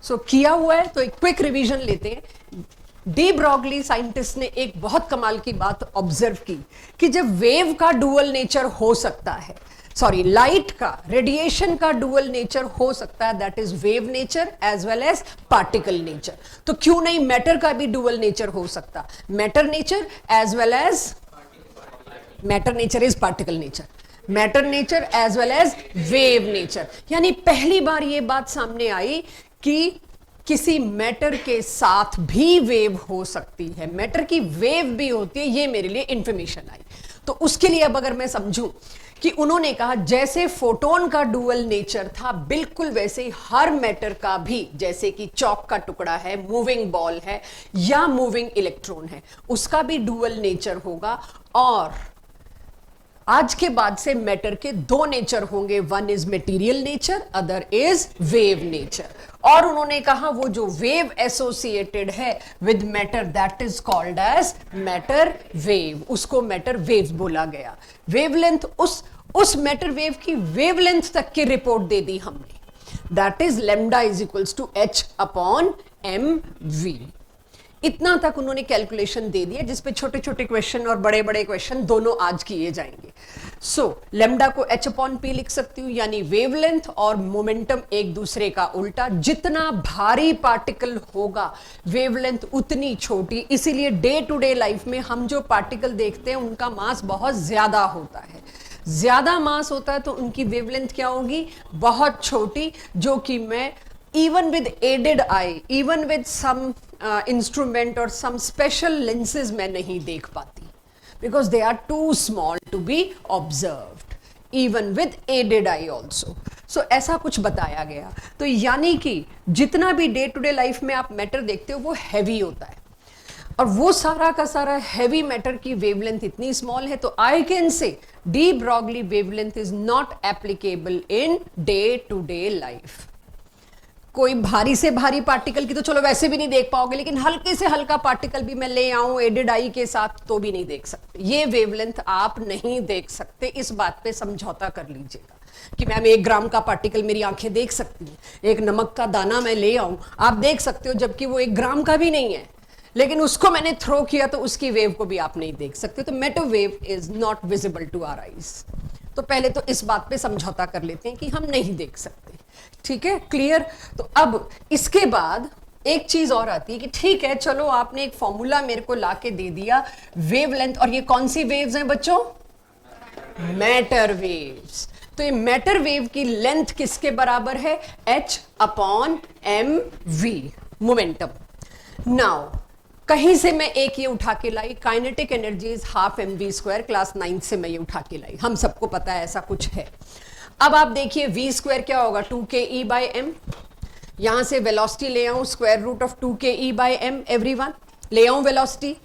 सो किया हुआ है तो एक क्विक रिवीजन लेते हैं। डी ब्रॉगली साइंटिस्ट ने एक बहुत कमाल की बात ऑब्जर्व की कि जब वेव का डुअल नेचर हो सकता है, सॉरी लाइट का, रेडिएशन का डुअल नेचर हो सकता है, that is wave nature as well as particle nature, तो क्यों नहीं मैटर का भी डुअल नेचर हो सकता, matter nature as well as, matter nature is particle nature, matter nature as well as wave nature. यानी पहली बार ये बात सामने आई कि किसी मैटर के साथ भी वेव हो सकती है, मैटर की वेव भी होती है, ये मेरे लिए इंफॉर्मेशन आई। तो उसके लिए अब अगर मैं समझूं कि उन्होंने कहा जैसे फोटोन का डुअल नेचर था, बिल्कुल वैसे ही हर मैटर का भी, जैसे कि चौक का टुकड़ा है, मूविंग बॉल है या मूविंग इलेक्ट्रॉन है, उसका भी डुअल नेचर होगा। और आज के बाद से मैटर के दो नेचर होंगे, one is material nature, other is wave nature. और उन्होंने कहा वो जो वेव एसोसिएटेड है with matter that is called as matter wave, उसको मैटर वेव बोला गया। वेवलेंथ, उस मैटर वेव की वेवलेंथ तक की रिपोर्ट दे दी हमने, that is lambda is equals to h upon mv। इतना तक उन्होंने कैलकुलेशन दे दिया, जिसपे छोटे छोटे क्वेश्चन और बड़े बड़े क्वेश्चन दोनों आज किए जाएंगे। सो लेमडा को h अपॉन पी लिख सकती हूं, यानी वेवलेंथ और मोमेंटम एक दूसरे का उल्टा। जितना भारी पार्टिकल होगा वेवलेंथ उतनी छोटी, इसीलिए डे टू डे लाइफ में हम जो पार्टिकल देखते हैं उनका मास बहुत ज्यादा होता है। ज्यादा मास होता है तो उनकी वेवलेंथ क्या होगी, बहुत छोटी, जो कि मैं even with aided eye, even with some instrument or some special lenses मैं नहीं देख पाती, because they are too small to be observed, even with aided eye also. So ऐसा कुछ बताया गया। तो यानी कि जितना भी डे टू डे लाइफ में आप मैटर देखते हो वो हैवी होता है, और वो सारा का सारा हैवी मैटर की वेवलेंथ इतनी स्मॉल है, तो I can say de Broglie wavelength is not applicable in day to day life. कोई भारी से भारी पार्टिकल की तो चलो वैसे भी नहीं देख पाओगे, लेकिन हल्के से हल्का पार्टिकल भी मैं ले आऊं एडेड आई के साथ तो भी नहीं देख सकते, ये वेवलेंथ आप नहीं देख सकते। इस बात पे समझौता कर लीजिएगा कि मैम 1 ग्राम का पार्टिकल मेरी आंखें देख सकती हैं, एक नमक का दाना मैं ले आऊं, आप देख सकते हो, जबकि वो 1 ग्राम का भी नहीं है, लेकिन उसको मैंने थ्रो किया तो उसकी वेव को भी आप नहीं देख सकते। तो matter wave is not visible to our eyes. तो पहले तो इस बात पे समझौता कर लेते हैं कि हम नहीं देख सकते, ठीक है, क्लियर। तो अब इसके बाद एक चीज और आती है कि ठीक है चलो आपने एक फॉर्मूला मेरे को लाके दे दिया वेवलेंथ, और ये कौन सी वेव्स हैं बच्चों, मैटर वेव्स। तो ये मैटर वेव की लेंथ किसके बराबर है, h upon mv, momentum. Now कहीं से मैं एक ये उठा के लाई, kinetic energy is half mv², class 9 से मैं ये उठा के लाई, हम सबको पता है ऐसा कुछ है। अब आप देखिए v² क्या होगा, 2ke/m, यहां से वेलोसिटी ले आऊं square root of 2ke/m, everyone ले आऊं वेलोसिटी।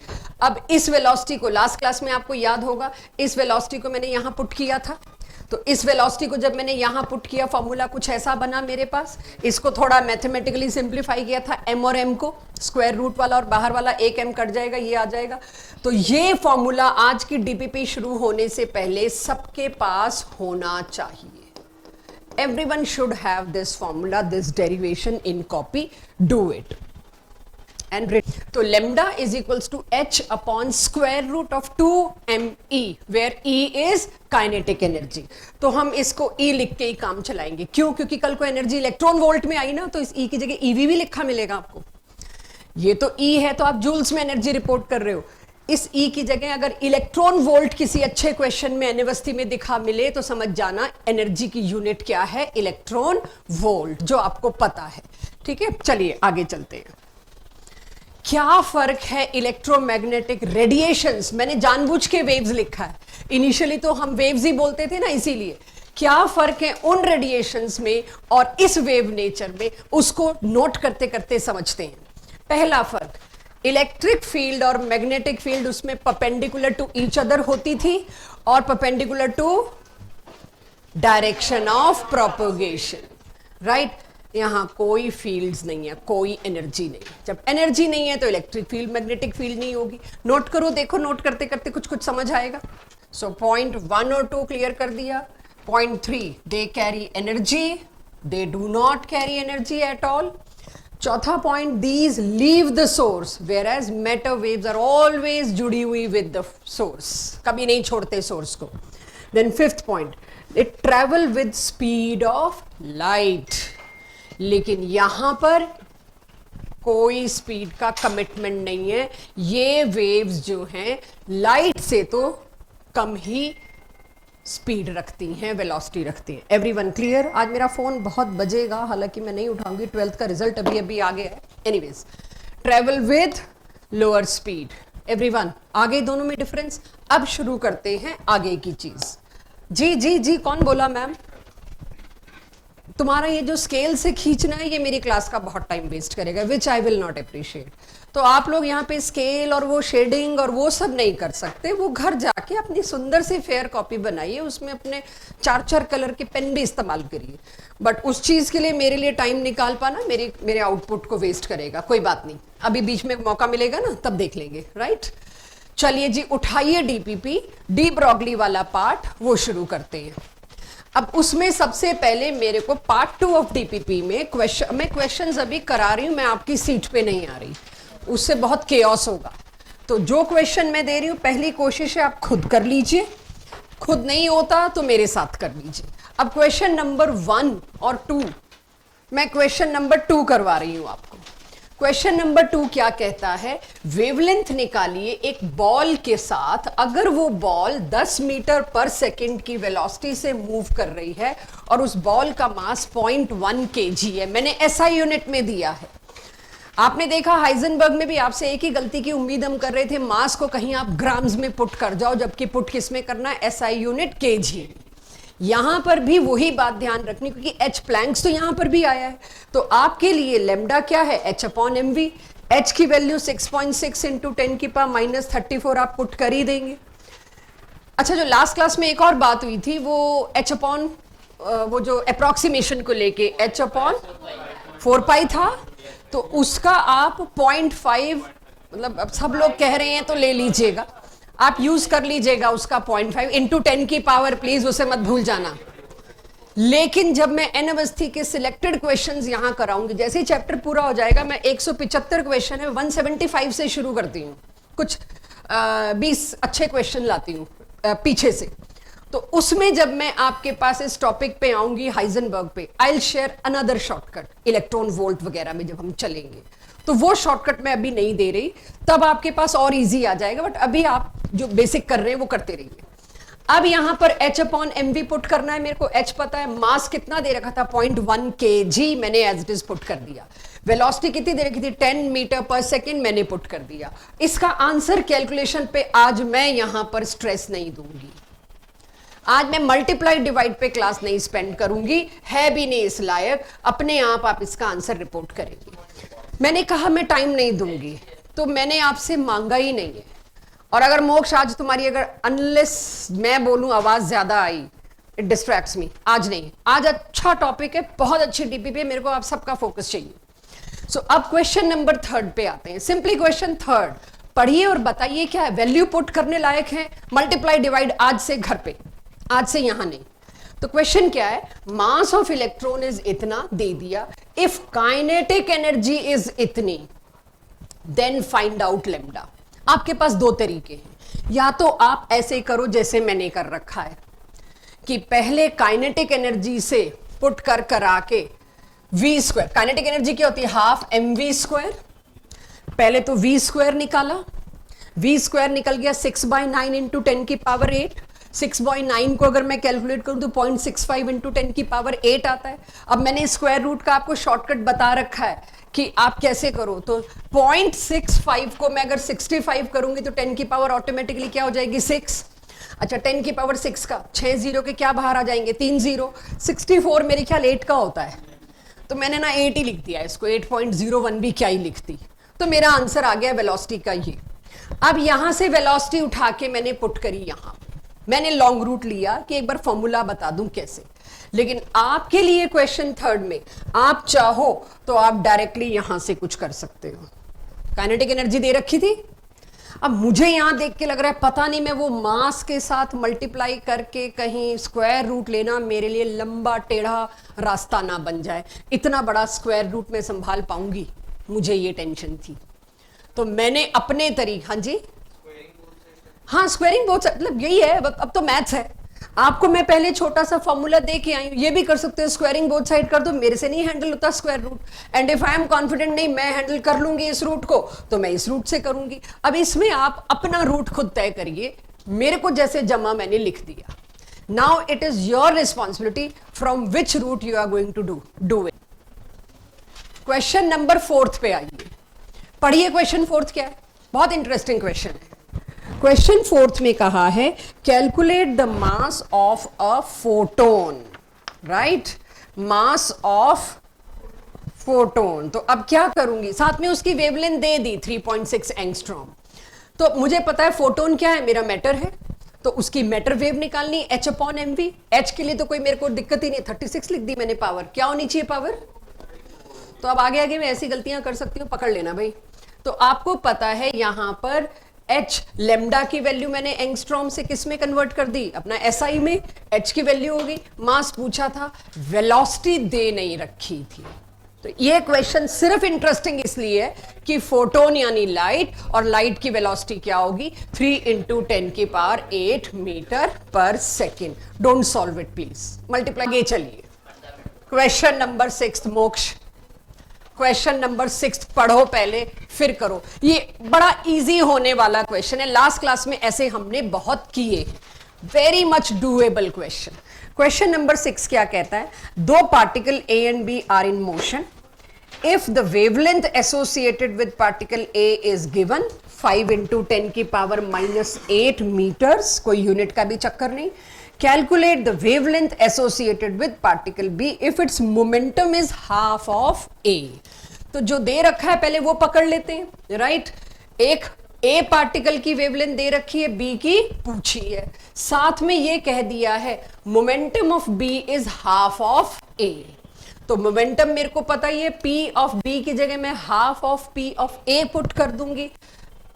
अब इस वेलोसिटी को लास्ट क्लास में आपको याद होगा, इस वेलोसिटी को मैंने यहां पुट किया था, तो इस वेलोसिटी को जब मैंने यहां पुट किया फॉर्मूला कुछ ऐसा बना मेरे पास। इसको थोड़ा मैथमेटिकली सिंप्लीफाई किया था, m और m को, स्क्वायर रूट वाला और बाहर वाला एक m कट जाएगा, ये आ जाएगा। तो ये फॉर्मूला आज की डीपीपी शुरू होने से पहले सबके पास होना चाहिए। Everyone should have this formula, this derivation in copy. Do it. And तो lambda is equals to h upon square root of 2me, where e is kinetic energy. तो हम इसको e लिख के ही काम चलाएंगे। क्यों? क्योंकि कल को एनर्जी इलेक्ट्रॉन वोल्ट में आई ना, तो इस e की जगह ev भी लिखा मिलेगा आपको। ये तो e है तो आप जूल्स में एनर्जी रिपोर्ट कर रहे हो, इस E की जगह अगर इलेक्ट्रॉन वोल्ट किसी अच्छे क्वेश्चन में यूनिवर्सिटी में दिखा मिले तो समझ जाना एनर्जी की यूनिट क्या है, इलेक्ट्रॉन वोल्ट, जो आपको पता है। ठीक है, चलिए आगे चलते हैं। क्या फर्क है इलेक्ट्रोमैग्नेटिक रेडिएशंस, मैंने जानबूझ के वेव्स लिखा है, इनिशियली तो हम वेव्स ही बोलते थे ना, इसीलिए क्या फर्क है उन रेडिएशंस में और इस वेव नेचर में, उसको नोट करते करते समझते हैं। पहला फर्क, इलेक्ट्रिक फील्ड और मैग्नेटिक फील्ड उसमें परपेंडिकुलर टू ईच अदर होती थी और perpendicular to direction of propagation, right. यहां कोई फील्ड्स नहीं है, कोई एनर्जी नहीं। जब एनर्जी नहीं है तो इलेक्ट्रिक फील्ड मैग्नेटिक फील्ड नहीं होगी। नोट करो, देखो नोट करते करते कुछ कुछ समझ आएगा। सो पॉइंट 1 और 2 क्लियर कर दिया। Point 3, they carry energy, they do not carry energy at all. चौथा point, these leave the source, whereas matter waves are always जुड़ी हुई विद द सोर्स, कभी नहीं छोड़ते सोर्स को. Then fifth point, it travel with speed of light. लेकिन यहां पर कोई स्पीड का कमिटमेंट नहीं है. ये वेव्स जो हैं लाइट से तो कम ही स्पीड रखती हैं, वेलोसिटी रखती हैं. Everyone clear? आज मेरा फोन बहुत बजेगा, हालांकि मैं नहीं उठाऊंगी, 12th का रिजल्ट अभी अभी आ गया है. Anyways, travel with lower speed. Everyone आ गई दोनों में डिफरेंस? अब शुरू करते हैं आगे की चीज. जी जी जी, कौन बोला मैम? तुम्हारा ये जो स्केल से खींचना है, ये मेरी क्लास का बहुत टाइम वेस्ट करेगा, विच आई विल नॉट अप्रिशिएट. तो आप लोग यहाँ पे स्केल और वो शेडिंग और वो सब नहीं कर सकते. वो घर जाके अपनी सुंदर सी फेयर कॉपी बनाइए, उसमें अपने 4-4 कलर के पेन भी इस्तेमाल करिए. बट उस चीज के लिए मेरे लिए टाइम निकाल पाना मेरे आउटपुट को वेस्ट करेगा. कोई बात नहीं, अभी बीच में मौका मिलेगा ना, तब देख लेंगे. राइट, चलिए जी, उठाइए डीपीपी, डी ब्रॉगली वाला पार्ट, वो शुरू करते हैं. अब उसमें सबसे पहले मेरे को पार्ट 2 ऑफ डीपीपी में क्वेश्चंस अभी करा रही हूं, मैं आपकी सीट पे नहीं आ रही, उससे बहुत केओस होगा. तो जो क्वेश्चन मैं दे रही हूं, पहली कोशिश है आप खुद कर लीजिए, खुद नहीं होता तो मेरे साथ कर लीजिए. अब क्वेश्चन नंबर 1 और 2, मैं क्वेश्चन नंबर 2 करवा रही हूं आपको. क्वेश्चन नंबर 2 क्या कहता है? वेवलेंथ निकालिए एक बॉल के साथ, अगर वो बॉल 10 मीटर पर सेकेंड की वेलोसिटी से मूव कर रही है और उस बॉल का मास 0.1 kg है. मैंने एसआई यूनिट में दिया है. आपने देखा हाइजेनबर्ग में भी आपसे एक ही गलती की उम्मीद हम कर रहे थे, मास को कहीं आप ग्राम्स में पुट कर जाओ, जबकि पुट किस में करना है? SI unit kg. यहां पर भी वही बात ध्यान रखनी, क्योंकि एच प्लैंक्स तो यहां पर भी आया है. तो आपके लिए लेमडा क्या है? h/mv. h की वैल्यू 6.6 इंटू 10 की पावर -34 आप पुट कर ही देंगे. अच्छा, जो लास्ट क्लास में एक और बात हुई थी, वो वो जो अप्रोक्सीमेशन को लेके h/4π था, तो उसका आप 0.5, मतलब अब सब लोग कह रहे हैं तो ले लीजिएगा, आप यूज कर लीजिएगा उसका 0.5 इंटू 10 की पावर, प्लीज उसे मत भूल जाना. लेकिन जब मैं एन अवस्थी के सिलेक्टेड क्वेश्चंस यहां कराऊंगी, जैसे ही चैप्टर पूरा हो जाएगा, मैं 175 क्वेश्चन है 175 से शुरू करती हूँ, कुछ 20 अच्छे क्वेश्चन लाती हूँ पीछे से. तो उसमें जब मैं आपके पास इस टॉपिक पे आऊंगी हाइजेनबर्ग पे, I will share another shortcut, electron volt वगैरह में जब हम चलेंगे, तो वो शॉर्टकट मैं अभी नहीं दे रही, तब आपके पास और इजी आ जाएगा. बट अभी आप जो बेसिक कर रहे हैं वो करते रहिए. अब यहां पर h/mv पुट करना है. मेरे को h पता है, मास कितना दे रखा था? 0.1 kg, मैंने एज इट इज पुट कर दिया. वेलोसिटी कितनी दे रखी थी? 10 मीटर पर सेकेंड, मैंने पुट कर दिया. इसका आंसर कैलकुलेशन पे आज मैं यहां पर स्ट्रेस नहीं दूंगी. आज मैं मल्टीप्लाई डिवाइड पे क्लास नहीं स्पेंड करूंगी, है भी नहीं इस लायक. अपने आप इसका आंसर रिपोर्ट करेंगे. मैंने कहा मैं टाइम नहीं दूंगी, तो मैंने आपसे मांगा ही नहीं है. और अगर मोक्ष आज तुम्हारी, अगर अनलेस मैं बोलूं आवाज ज्यादा आई, इट डिस्ट्रैक्ट्स मी. आज नहीं, आज अच्छा टॉपिक है, बहुत अच्छी डीपीपी है, मेरे को आप सबका फोकस चाहिए. सो अब क्वेश्चन नंबर 3 पे आते हैं. सिंपली क्वेश्चन 3 पढ़िए और बताइए क्या है. वैल्यू पुट करने लायक है, मल्टीप्लाई डिवाइड आज से घर पे, आज से यहां नहीं. तो क्वेश्चन क्या है? मास ऑफ इलेक्ट्रॉन इज इतना दे दिया, इफ काइनेटिक एनर्जी इज इतनी, देन फाइंड आउट लेमडा. आपके पास 2 तरीके हैं. या तो आप ऐसे करो जैसे मैंने कर रखा है, कि पहले काइनेटिक एनर्जी से पुट करा के v², काइनेटिक एनर्जी क्या होती है? ½ mv². पहले तो v² निकाला, v² निकल गया 6/9 इंटू 10 की पावर 8. 6/9 को अगर मैं कैलकुलेट करूं तो 0.65 इंटू 10 की पावर 8 आता है. अब मैंने स्क्वायर रूट का आपको शॉर्टकट बता रखा है कि आप कैसे करो. तो 0.65 को मैं अगर 65 करूंगी तो 10 की पावर ऑटोमेटिकली क्या हो जाएगी? 6. अच्छा, 10 की पावर 6 का 6 जीरो के क्या बाहर आ जाएंगे? 3 जीरो. 64 मेरे ख्याल 8 का होता है, तो मैंने ना 8 ही लिख दिया इसको, 8.01 भी क्या ही लिखती. तो मेरा आंसर आ गया वेलोसिटी का ये. अब यहां से वेलोसिटी उठा के मैंने पुट करी यहां. मैंने लॉन्ग रूट लिया कि एक बार फॉर्मूला बता दूं कैसे. लेकिन आपके लिए क्वेश्चन 3 में आप चाहो तो आप डायरेक्टली यहां से कुछ कर सकते हो. काइनेटिक एनर्जी दे रखी थी. अब मुझे यहां देख के लग रहा है पता नहीं मैं वो मास के साथ मल्टीप्लाई करके कहीं स्क्वायर रूट लेना मेरे लिए लंबा टेढ़ा रास्ता ना बन जाए, इतना बड़ा स्क्वायर रूट में संभाल पाऊंगी, मुझे ये टेंशन थी। तो मैंने अपने तरीके, हाँ जी, हाँ स्क्वायरिंग बहुत मतलब यही है, अब तो मैथ्स है। आपको मैं पहले छोटा सा फॉर्मूला दे के आई हूं, ये भी कर सकते हो, स्क्वायरिंग बोथ साइड कर दो, मेरे से नहीं हैंडल होता square root, and if I am confident नहीं मैं हैंडल कर लूंगी इस रूट को तो मैं इस रूट से करूंगी। अब इसमें आप अपना रूट खुद तय करिए, मेरे को जैसे जमा मैंने लिख दिया। Now it is your responsibility from which route you are going to do it. Question number 4 पे आइए, पढ़िए क्वेश्चन 4 क्या है, बहुत इंटरेस्टिंग क्वेश्चन है। क्वेश्चन 4 में कहा है calculate the mass of a photon, right, mass of photon. तो अब क्या करूंगी, साथ में उसकी वेवलेंथ दे दी 3.6 एंगस्ट्रॉम। तो मुझे पता है फोटोन क्या है, मेरा मैटर है, तो उसकी मैटर वेव निकालनी h/mv। h के लिए तो कोई मेरे को दिक्कत ही नहीं, 36 लिख दी मैंने। पावर क्या होनी चाहिए, पावर। तो अब आगे आगे मैं ऐसी गलतियां कर सकती हूं, पकड़ लेना भाई। तो आपको पता है यहां पर h लेमडा की वैल्यू मैंने एंगस्ट्रॉम से किस में कन्वर्ट कर दी, अपना SI में। h की वैल्यू होगी, मास पूछा था, वेलोसिटी दे नहीं रखी थी। तो ये क्वेश्चन सिर्फ इंटरेस्टिंग इसलिए है कि फोटोन यानी लाइट, और लाइट की वेलोसिटी क्या होगी 3 × 10⁸ मीटर पर second. Don't solve it please, multiply. चलिए क्वेश्चन नंबर 6 मोक्ष, क्वेश्चन नंबर 6 पढ़ो पहले फिर करो। ये बड़ा इजी होने वाला क्वेश्चन है, लास्ट क्लास में ऐसे हमने बहुत किए, very much doable question. Question number 6 क्या कहता है, दो particle A and B are in motion, if the wavelength associated with particle A is given 5 × 10⁻⁸ metres, कोई यूनिट का भी चक्कर नहीं। Calculate the wavelength associated with particle B if its momentum is half of A। तो जो दे रखा है पहले वो पकड़ लेते हैं, राइट। एक A पार्टिकल की वेवलेंथ दे रखी है, B की पूछी है, साथ में ये कह दिया है momentum of B is half of A। तो मोमेंटम मेरे को पता ही है, P ऑफ B की जगह मैं half of P of A put कर दूंगी।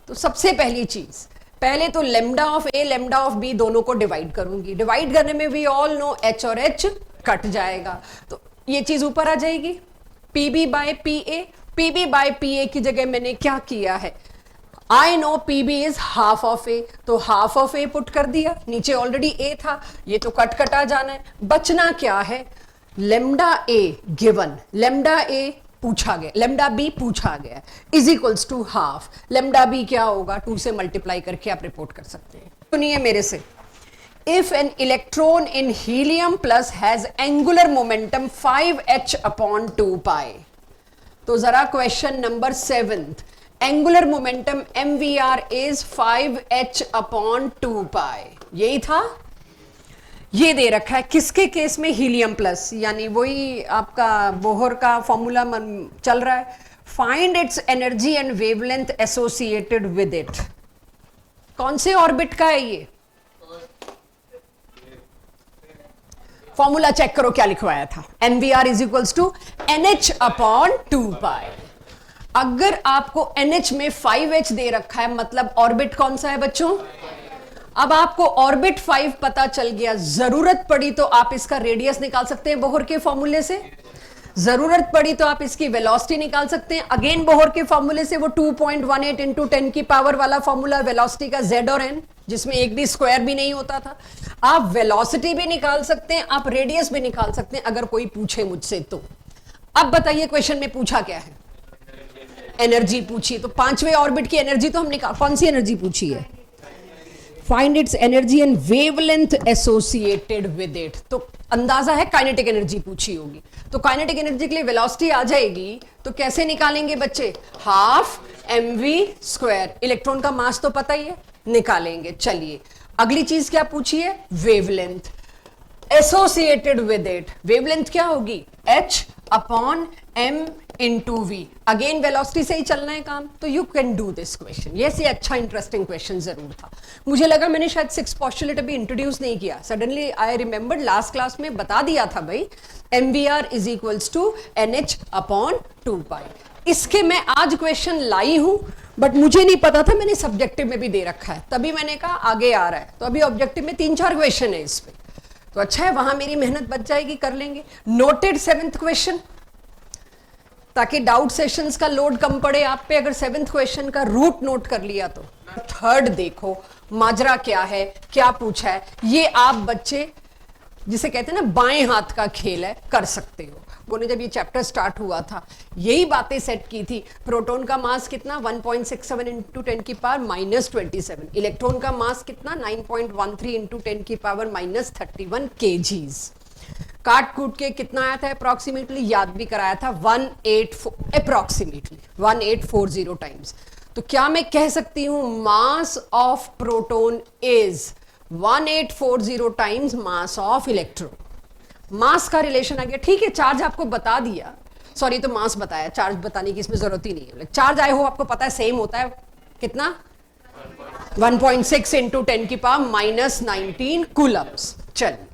तो सबसे पहली चीज, पहले तो lambda of A lambda of B दोनों को डिवाइड करूंगी। डिवाइड करने में वी ऑल नो एच और एच कट जाएगा, तो ये चीज ऊपर आ जाएगी, PB by P A. PB by P A की जगह मैंने क्या किया है, I know PB is half of A, तो हाफ ऑफ ए पुट कर दिया, नीचे ऑलरेडी ए था, ये तो कट कटा जाना है। बचना क्या है, lambda A given, lambda A पूछा गया, लेमडा बी पूछा गया, is equals to half. Lambda B क्या होगा, 2 से मल्टीप्लाई करके आप रिपोर्ट कर सकते हैं। सुनिए मेरे से, if an electron in helium plus has angular momentum 5h/2π। तो जरा question number 7, angular momentum mvr is 5h/2π, यही था। ये दे रखा है किसके केस में, हीलियम प्लस, यानी वही आपका बोहर का फॉर्मूला चल रहा है, find its energy and wavelength associated with it. कौन से ऑर्बिट का है ये, फॉर्मूला चेक करो क्या लिखवाया था, mvr is equals to nh/2π। अगर आपको nh में 5h दे रखा है, मतलब ऑर्बिट कौन सा है बच्चों। अब आपको ऑर्बिट 5 पता चल गया, जरूरत पड़ी तो आप इसका रेडियस निकाल सकते हैं बोहर के फॉर्मूले से, जरूरत पड़ी तो आप इसकी वेलोसिटी निकाल सकते हैं, अगेन बोहर के फॉर्मूले से, वो 2.18 × 10⁻⁴ वाला फॉर्मूला वेलोसिटी का z और n, जिसमें एक भी स्क्वायर भी नहीं होता था। आप वेलोसिटी भी निकाल सकते हैं, आप रेडियस भी निकाल सकते हैं, अगर कोई पूछे मुझसे तो। अब बताइए क्वेश्चन में पूछा क्या है, एनर्जी पूछी, तो 5वें ऑर्बिट की एनर्जी तो हम निकाल, कौन सी एनर्जी पूछी है, find its energy and wavelength associated with it. तो अंदाजा है काइनेटिक एनर्जी पूछी होगी, तो काइनेटिक एनर्जी के लिए वेलोसिटी आ जाएगी, तो कैसे निकालेंगे बच्चे, हाफ mv²। इलेक्ट्रॉन का मास तो पता ही है, निकालेंगे। चलिए अगली चीज क्या पूछी है, wavelength associated with it. Wavelength क्या होगी, h/m × v। अगेन वेलोसिटी से ही चलना है काम, तो you can do this question. ये से अच्छा इंटरेस्टिंग क्वेश्चन जरूर था। मुझे लगा मैंने शायद 6 पोस्टुलेट अभी इंट्रोड्यूस नहीं किया, suddenly I remembered last class में बता दिया था भाई, mvr is equals to nh/2π। इसके मैं आज क्वेश्चन लाई हूं, बट मुझे नहीं पता था, मैंने सब्जेक्टिव में भी दे रखा है, तभी मैंने कहा आगे आ रहा है, तो अभी ऑब्जेक्टिव में 3-4 क्वेश्चन है इस पे, तो अच्छा है, वहां मेरी मेहनत बच जाएगी, कर लेंगे। नोटेड 7th क्वेश्चन, ताकि डाउट सेशंस का लोड कम पड़े आप पे, अगर 7th क्वेश्चन का रूट नोट कर लिया तो। 3rd देखो माजरा क्या है, क्या पूछा है, ये आप बच्चे जिसे कहते हैं ना बाएं हाथ का खेल है, कर सकते हो। उन्होंने जब ये चैप्टर स्टार्ट हुआ था यही बातें सेट की थी। प्रोटॉन का मास कितना 1.67 इंटू 10 की पावर -27, इलेक्ट्रॉन का मास कितना 9.13 इंटू 10 की पावर -31 kgs। काट कूट के कितना आया था अप्रोक्सीमेटली, याद भी कराया था, 1840 टाइम्स। तो क्या मैं कह सकती हूं mass of proton is 1840 times mass of electron. Mass का रिलेशन आ गया, ठीक है, चार्ज आपको बता दिया, सॉरी तो मास बताया, चार्ज बताने की इसमें जरूरत ही नहीं है। चार्ज आए हो आपको पता है सेम होता है कितना 1.6 इंटू 10 की पावर -19 कूलम्स। चलिए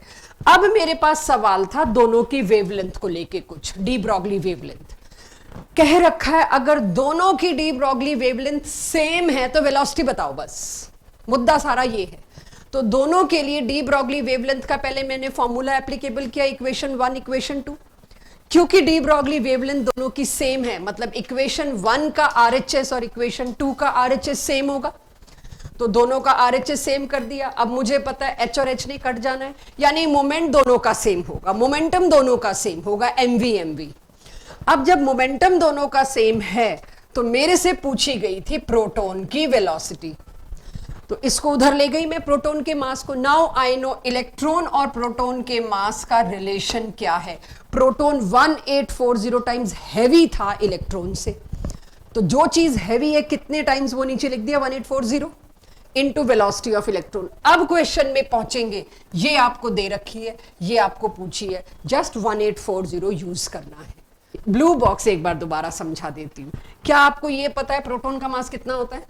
अब मेरे पास सवाल था दोनों की वेवलेंथ को लेके, कुछ डी ब्रॉगली वेवलेंथ कह रखा है, अगर दोनों की डी ब्रॉगली वेवलेंथ सेम है तो वेलोसिटी बताओ, बस मुद्दा सारा ये है। तो दोनों के लिए डी ब्रॉगली वेवलेंथ का पहले मैंने फॉर्मूला एप्लीकेबल किया, इक्वेशन 1 इक्वेशन 2, क्योंकि डी ब्रॉगली वेवलेंथ दोनों की सेम है, मतलब इक्वेशन 1 का आरएचएस और इक्वेशन 2 का आरएचएस सेम होगा, तो दोनों का आरएचएस सेम कर दिया। अब मुझे पता है एच और एच नहीं कट जाना है, यानी मोमेंट दोनों का सेम होगा, मोमेंटम दोनों का सेम होगा, एमवी एमवी। अब जब मोमेंटम दोनों का सेम है तो मेरे से पूछी गई थी प्रोटॉन की वेलोसिटी, तो इसको उधर ले गई मैं प्रोटॉन के मास को। नाउ आई नो इलेक्ट्रॉन और प्रोटॉन के मास का रिलेशन क्या है। प्रोटॉन 1840 टाइम्स हैवी था इलेक्ट्रॉन से, तो जो चीज हैवी है कितने टाइम्स वो नीचे लिख दिया 1840 इनटू वेलोसिटी ऑफ इलेक्ट्रॉन। अब क्वेश्चन में पहुंचेंगे, ये आपको दे रखी है, ये आपको पूछी है, जस्ट 1840 यूज करना है। ब्लू बॉक्स एक बार दोबारा समझा देती हूं। क्या आपको ये पता है प्रोटॉन का मास कितना होता है,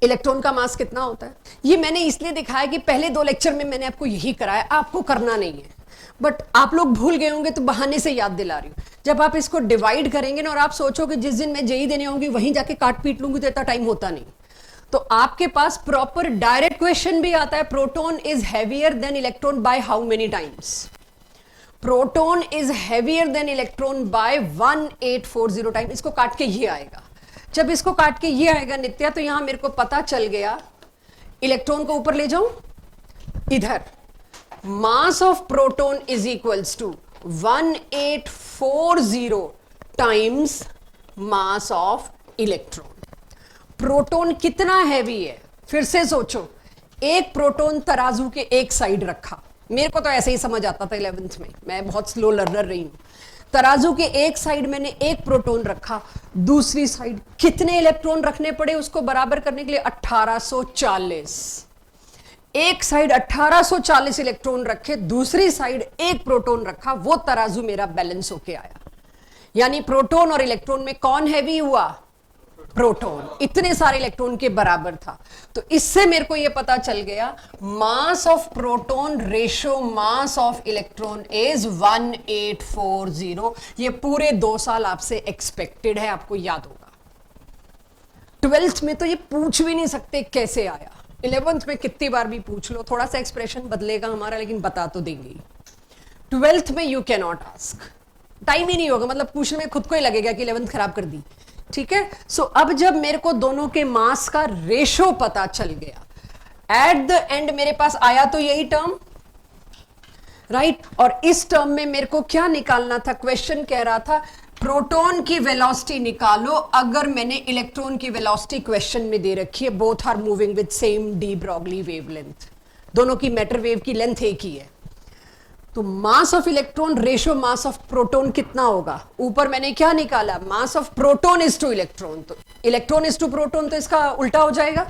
इलेक्ट्रॉन का मास कितना होता है? ये मैंने इसलिए दिखाया कि पहले 2 लेक्चर में मैंने आपको यही कराया, आपको करना नहीं है, बट आप लोग भूल गए होंगे तो बहाने से याद दिला रही हूं। जब आप इसको डिवाइड करेंगे ना और आप सोचोगे जिस दिन मैं जेई देने होंगी वहीं जाके काट पीट लूंगी, तो इतना टाइम होता नहीं। तो आपके पास प्रॉपर डायरेक्ट क्वेश्चन भी आता है, proton is heavier than electron by how many times? Proton is heavier than electron by 1840 time. इसको काट के ये आएगा, जब इसको काट के ये आएगा नित्या, तो यहां मेरे को पता चल गया, इलेक्ट्रॉन को ऊपर ले जाऊं इधर, mass of proton is equals to 1840 times mass of electron. Proton कितना हैवी है, फिर से सोचो, एक प्रोटॉन तराजू के एक साइड रखा, मेरे को तो ऐसे ही समझ आता था 11th में, मैं बहुत स्लो लर्नर रही हूं। तराजू के एक साइड मैंने एक प्रोटॉन रखा, दूसरी साइड कितने इलेक्ट्रॉन रखने पड़े उसको बराबर करने के लिए? 1840। एक साइड 1840 इलेक्ट्रॉन रखे, दूसरी साइड एक प्रोटॉन रखा, वो तराजू मेरा बैलेंस होके आया। यानी प्रोटॉन और इलेक्ट्रॉन में कौन हैवी हुआ? प्रोटॉन। इतने सारे इलेक्ट्रॉन के बराबर था, तो इससे मेरे को यह पता चल गया मास of proton ratio mass of electron is 1840। ये पूरे 2 साल आपसे एक्सपेक्टेड है, आपको याद होगा। 12th में तो ये पूछ भी नहीं सकते कैसे आया, 11th में कितनी बार भी पूछ लो, थोड़ा सा एक्सप्रेशन बदलेगा हमारा, लेकिन बता तो देंगे। 12th में you can not ask, time ही नहीं होगा, मतलब पूछने में खुद को ही लगेगा कि 11th खराब कर दी। ठीक है, सो अब जब मेरे को दोनों के मास का रेशो पता चल गया, एट द एंड मेरे पास आया तो यही टर्म, राइट। और इस टर्म में मेरे को क्या निकालना था? क्वेश्चन कह रहा था प्रोटॉन की वेलोसिटी निकालो, अगर मैंने इलेक्ट्रॉन की वेलोसिटी क्वेश्चन में दे रखी है, both are moving with same de Broglie wavelength, दोनों की मैटर वेव की लेंथ एक ही है, तो मास of electron ratio mass of proton कितना होगा? ऊपर मैंने क्या निकाला? मास of proton is two electron, तो इलेक्ट्रॉन इज टू प्रोटॉन, तो इसका उल्टा हो जाएगा,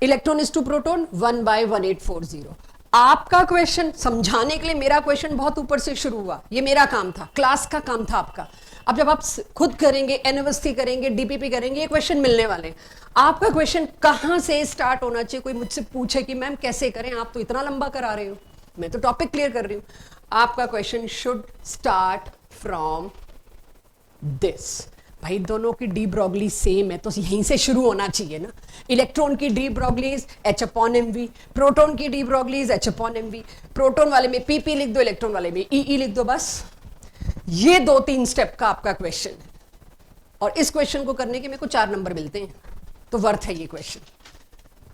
इलेक्ट्रॉन इज टू प्रोटॉन 1/1840। आपका क्वेश्चन समझाने के लिए मेरा क्वेश्चन बहुत ऊपर से शुरू हुआ, ये मेरा काम था, क्लास का काम था आपका। अब जब आप खुद करेंगे, एनएसटी करेंगे, डीपीपी करेंगे, ये क्वेश्चन मिलने वाले। आपका क्वेश्चन कहां से स्टार्ट होना चाहिए? कोई मुझसे पूछे कि मैम कैसे करें, आप तो इतना लंबा करा रहे हो, मैं तो टॉपिक क्लियर कर रही हूं। आपका question should start from this, भाई दोनों की डी ब्रॉगली सेम है तो यहीं से शुरू होना चाहिए ना। इलेक्ट्रॉन की de Broglie's H upon mv, proton की de Broglie's H upon mv। Proton वाले में pp लिख दो, इलेक्ट्रॉन वाले में ई लिख दो, बस। ये 2-3 स्टेप का आपका क्वेश्चन है और इस क्वेश्चन को करने के मेरे को 4 नंबर मिलते हैं, तो वर्थ है ये क्वेश्चन।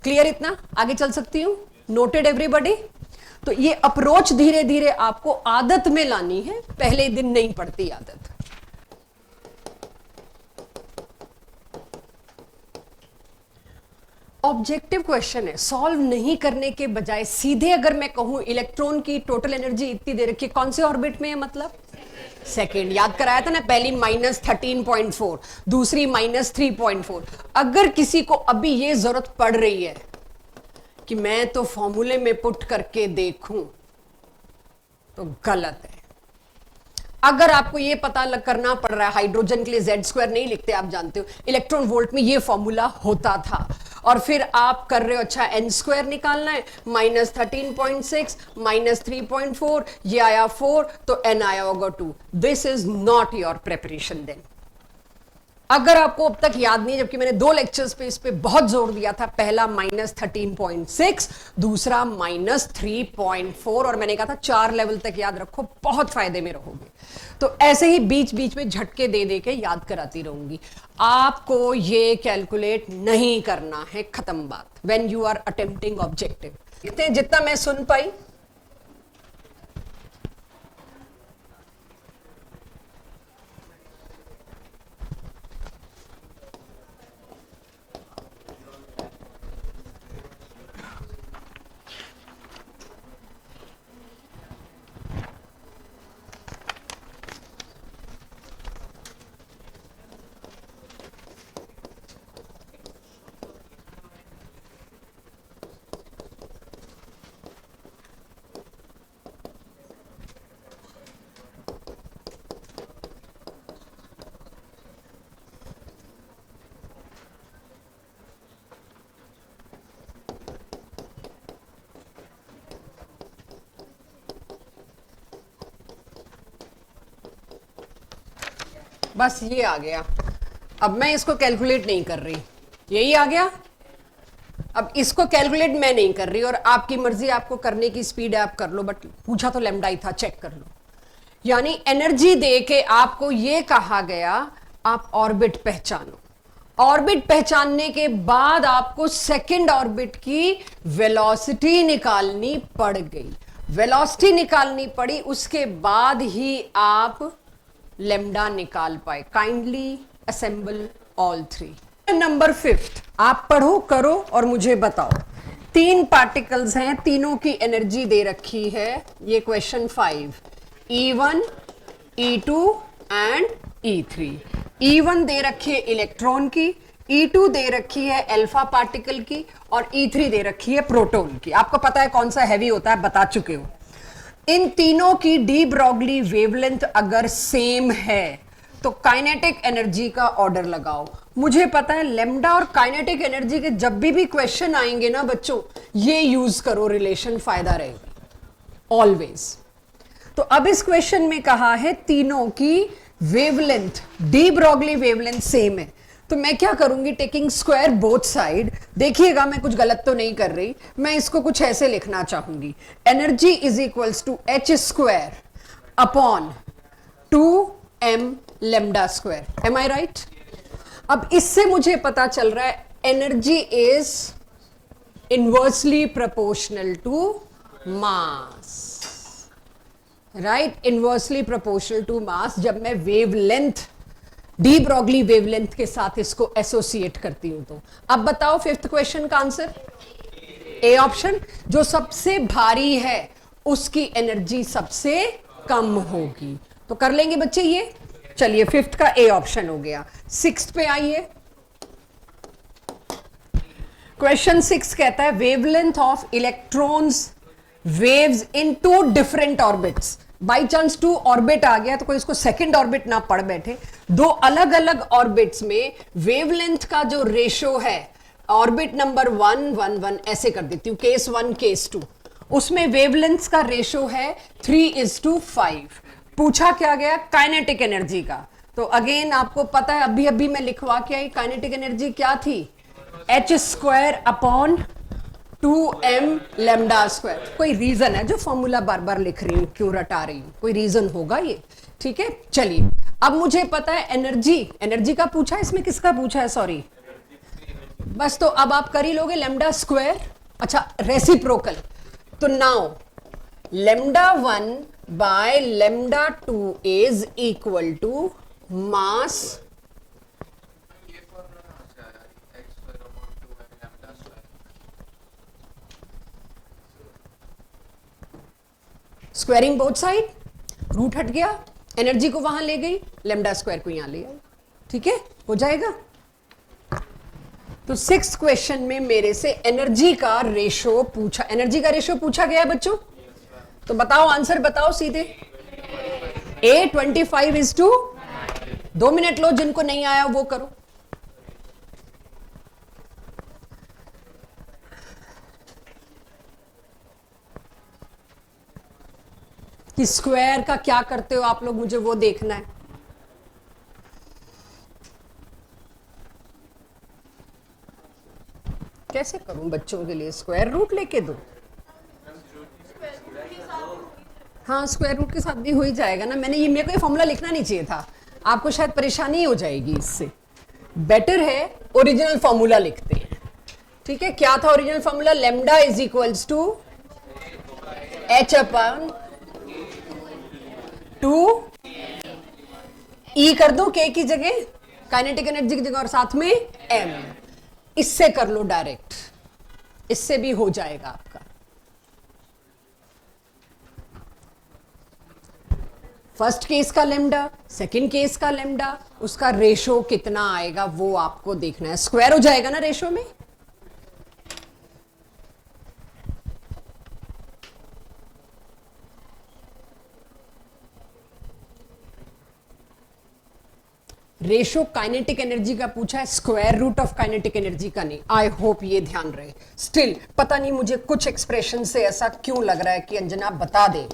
क्लियर? इतना आगे चल सकती हूं? Noted everybody? तो ये अप्रोच धीरे धीरे आपको आदत में लानी है, पहले दिन नहीं पड़ती आदत। ऑब्जेक्टिव क्वेश्चन है, सॉल्व नहीं करने के बजाय सीधे अगर मैं कहूं इलेक्ट्रॉन की टोटल एनर्जी इतनी दे रखी है, कौन से ऑर्बिट में है, मतलब सेकेंड। याद कराया था ना, पहली -13.4, दूसरी -3.4। अगर किसी को अभी ये जरूरत पड़ रही है कि मैं तो फॉर्मूले में पुट करके देखूं, तो गलत है। अगर आपको ये पता करना पड़ रहा है, हाइड्रोजन के लिए Z² नहीं लिखते, आप जानते हो इलेक्ट्रॉन वोल्ट में ये फॉर्मूला होता था, और फिर आप कर रहे हो अच्छा n² निकालना है, -13.6 -3.4, ये आया 4 तो n आया होगा 2। This is not your preparation then. अगर आपको अब तक याद नहीं, जबकि मैंने 2 लेक्चर्स पे इस पे बहुत जोर दिया था, पहला -13.6, दूसरा -3.4, और मैंने कहा था 4 लेवल तक याद रखो, बहुत फायदे में रहोगे। तो ऐसे ही बीच बीच में झटके दे दे के याद कराती रहूंगी। आपको ये कैलकुलेट नहीं करना है, खत्म बात। When you are attempting objective, देखते हैं जितना मैं सुन पाई। बस ये आ गया, अब मैं इसको कैलकुलेट नहीं कर रही, यही आ गया। अब इसको कैलकुलेट मैं नहीं कर रही, और आपकी मर्जी, आपको करने की स्पीड है आप कर लो, बट पूछा तो लैम्डा ही था, चेक कर लो। यानी एनर्जी दे के आपको ये कहा गया आप ऑर्बिट पहचानो, ऑर्बिट पहचानने के बाद आपको सेकंड ऑर्बिट की वेलोसिटी निकालनी पड़ गई, वेलोसिटी निकालनी पड़ी, उसके बाद ही आप लेमडा निकाल पाए। Kindly assemble all 3। नंबर 5 आप पढ़ो, करो और मुझे बताओ। 3 पार्टिकल्स हैं, तीनों की एनर्जी दे रखी है, ये question 5। E1, E2 and E3। E1 दे रखी है इलेक्ट्रॉन की, E2 दे रखी है अल्फा पार्टिकल की, और E3 दे रखी है प्रोटॉन की। आपको पता है कौन सा हैवी होता है, बता चुके हो। इन तीनों की डी ब्रॉगली वेवलेंथ अगर सेम है तो काइनेटिक एनर्जी का ऑर्डर लगाओ। मुझे पता है लेमडा और काइनेटिक एनर्जी के जब भी क्वेश्चन आएंगे ना बच्चों, ये यूज करो, रिलेशन फायदा रहेगा ऑलवेज। तो अब इस क्वेश्चन में कहा है तीनों की wavelength, D Broglie wavelength same है, तो मैं क्या करूंगी, टेकिंग स्क्वायर बोथ साइड। देखिएगा मैं कुछ गलत तो नहीं कर रही, मैं इसको कुछ ऐसे लिखना चाहूंगी, energy is equals to h² upon 2m lambda square. Am I right? अब इससे मुझे पता चल रहा है energy is inversely proportional to mass, right? Inversely proportional to mass. जब मैं वेवलेंथ, डी ब्रॉगली वेवलेंथ के साथ इसको एसोसिएट करती हूं तो। अब बताओ 5th क्वेश्चन का आंसर, ए ऑप्शन। जो सबसे भारी है उसकी एनर्जी सबसे कम होगी, तो कर लेंगे बच्चे ये। चलिए 5th का ए ऑप्शन हो गया। 6th पे आइए, क्वेश्चन 6 कहता है wavelength of electrons waves in 2 different orbits. By chance 2 orbit आ गया तो कोई इसको सेकंड ऑर्बिट ना पढ़ बैठे, 2 अलग अलग ऑर्बिट्स में वेवलेंथ का जो रेशो है, ऑर्बिट नंबर 1 1 1 ऐसे कर देती हूं, केस 1 केस 2, उसमें वेवलेंथ का रेशो है 3:5। पूछा क्या गया, काइनेटिक एनर्जी का, तो अगेन आपको पता है, अभी अभी मैं लिखवा के आई, काइनेटिक एनर्जी क्या थी, H square upon 2m lambda square. कोई रीजन है जो फॉर्मूला बार बार लिख रही हूं, क्यों रटा रही हूं, कोई रीजन होगा ये, ठीक है। चलिए अब मुझे पता है एनर्जी का पूछा है, इसमें किसका पूछा है, सॉरी, बस तो अब आप कर ही लोगे लैम्डा स्क्वायर, अच्छा रेसिप्रोकल, तो now lambda 1 by lambda 2 is equal to mass squaring both side, root हट गया, एनर्जी को वहां ले गई, लैम्डा स्क्वायर को यहां ले आई, ठीक है, हो जाएगा। तो 6th क्वेश्चन में मेरे से एनर्जी का रेशो पूछा गया है बच्चों, तो बताओ आंसर बताओ सीधे। A25:2, 2 मिनट लो, जिनको नहीं आया वो करो। कि स्क्वायर का क्या करते हो आप लोग, मुझे वो देखना है। कैसे करूं बच्चों के लिए, स्क्वायर रूट लेके दो, हाँ स्क्वायर रूट के साथ भी हो ही जाएगा ना। मेरे को ये फॉर्मूला लिखना नहीं चाहिए था, आपको शायद परेशानी हो जाएगी इससे, बेटर है ओरिजिनल फॉर्मूला लिखते हैं, ठीक है। क्या था original formula, lambda is equals to h upon 2 E कर दो के की जगह, काइनेटिक एनर्जी की जगह, और साथ में एम, इससे कर लो डायरेक्ट, इससे भी हो जाएगा आपका। फर्स्ट केस का लेमडा, सेकंड केस का लेमडा, उसका रेशो कितना आएगा वो आपको देखना है, स्क्वायर हो जाएगा ना रेशो में। रेशो काइनेटिक एनर्जी का पूछा है, square root of kinetic energy का नहीं। आई होप ये ध्यान रहे। स्टिल पता नहीं मुझे कुछ एक्सप्रेशन से ऐसा क्यों लग रहा है कि अंजना बता दे,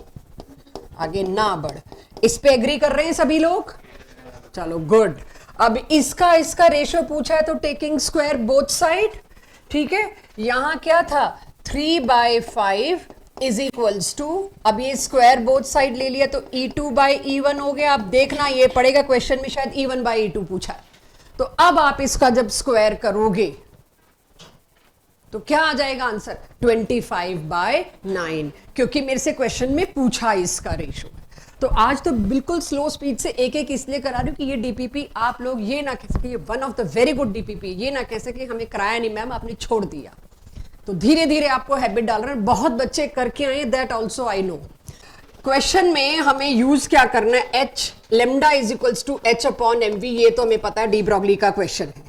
आगे ना बढ़। इस पे एग्री कर रहे हैं सभी लोग, चलो गुड। अब इसका रेशो पूछा है तो टेकिंग स्क्वायर बोथ साइड, ठीक है। यहां क्या था, 3/5 इज इक्वल्स टू, अब ये स्क्वायर बोथ साइड ले लिया तो E2/E1 हो गया। अब देखना ये पड़ेगा क्वेश्चन में, शायद E1/E2 पूछा है, तो अब आप इसका जब स्क्वायर करोगे तो क्या आ जाएगा आंसर, 25/9, क्योंकि मेरे से क्वेश्चन में पूछा इसका रेशो। तो आज तो बिल्कुल स्लो स्पीड से एक एक इसलिए करा रही हूं कि ये डीपीपी आप लोग ये ना कह सके, ये one of the very good DPP, ये ना कह सके हमें कराया नहीं मैम, आपने छोड़ दिया। तो धीरे धीरे आपको हैबिट डाल रहे हैं, बहुत बच्चे करके आए, that also I know. Question में हमें यूज क्या करना है, h lambda is equals to h upon m v, ये तो हमें पता है, डी ब्रॉगली का क्वेश्चन है।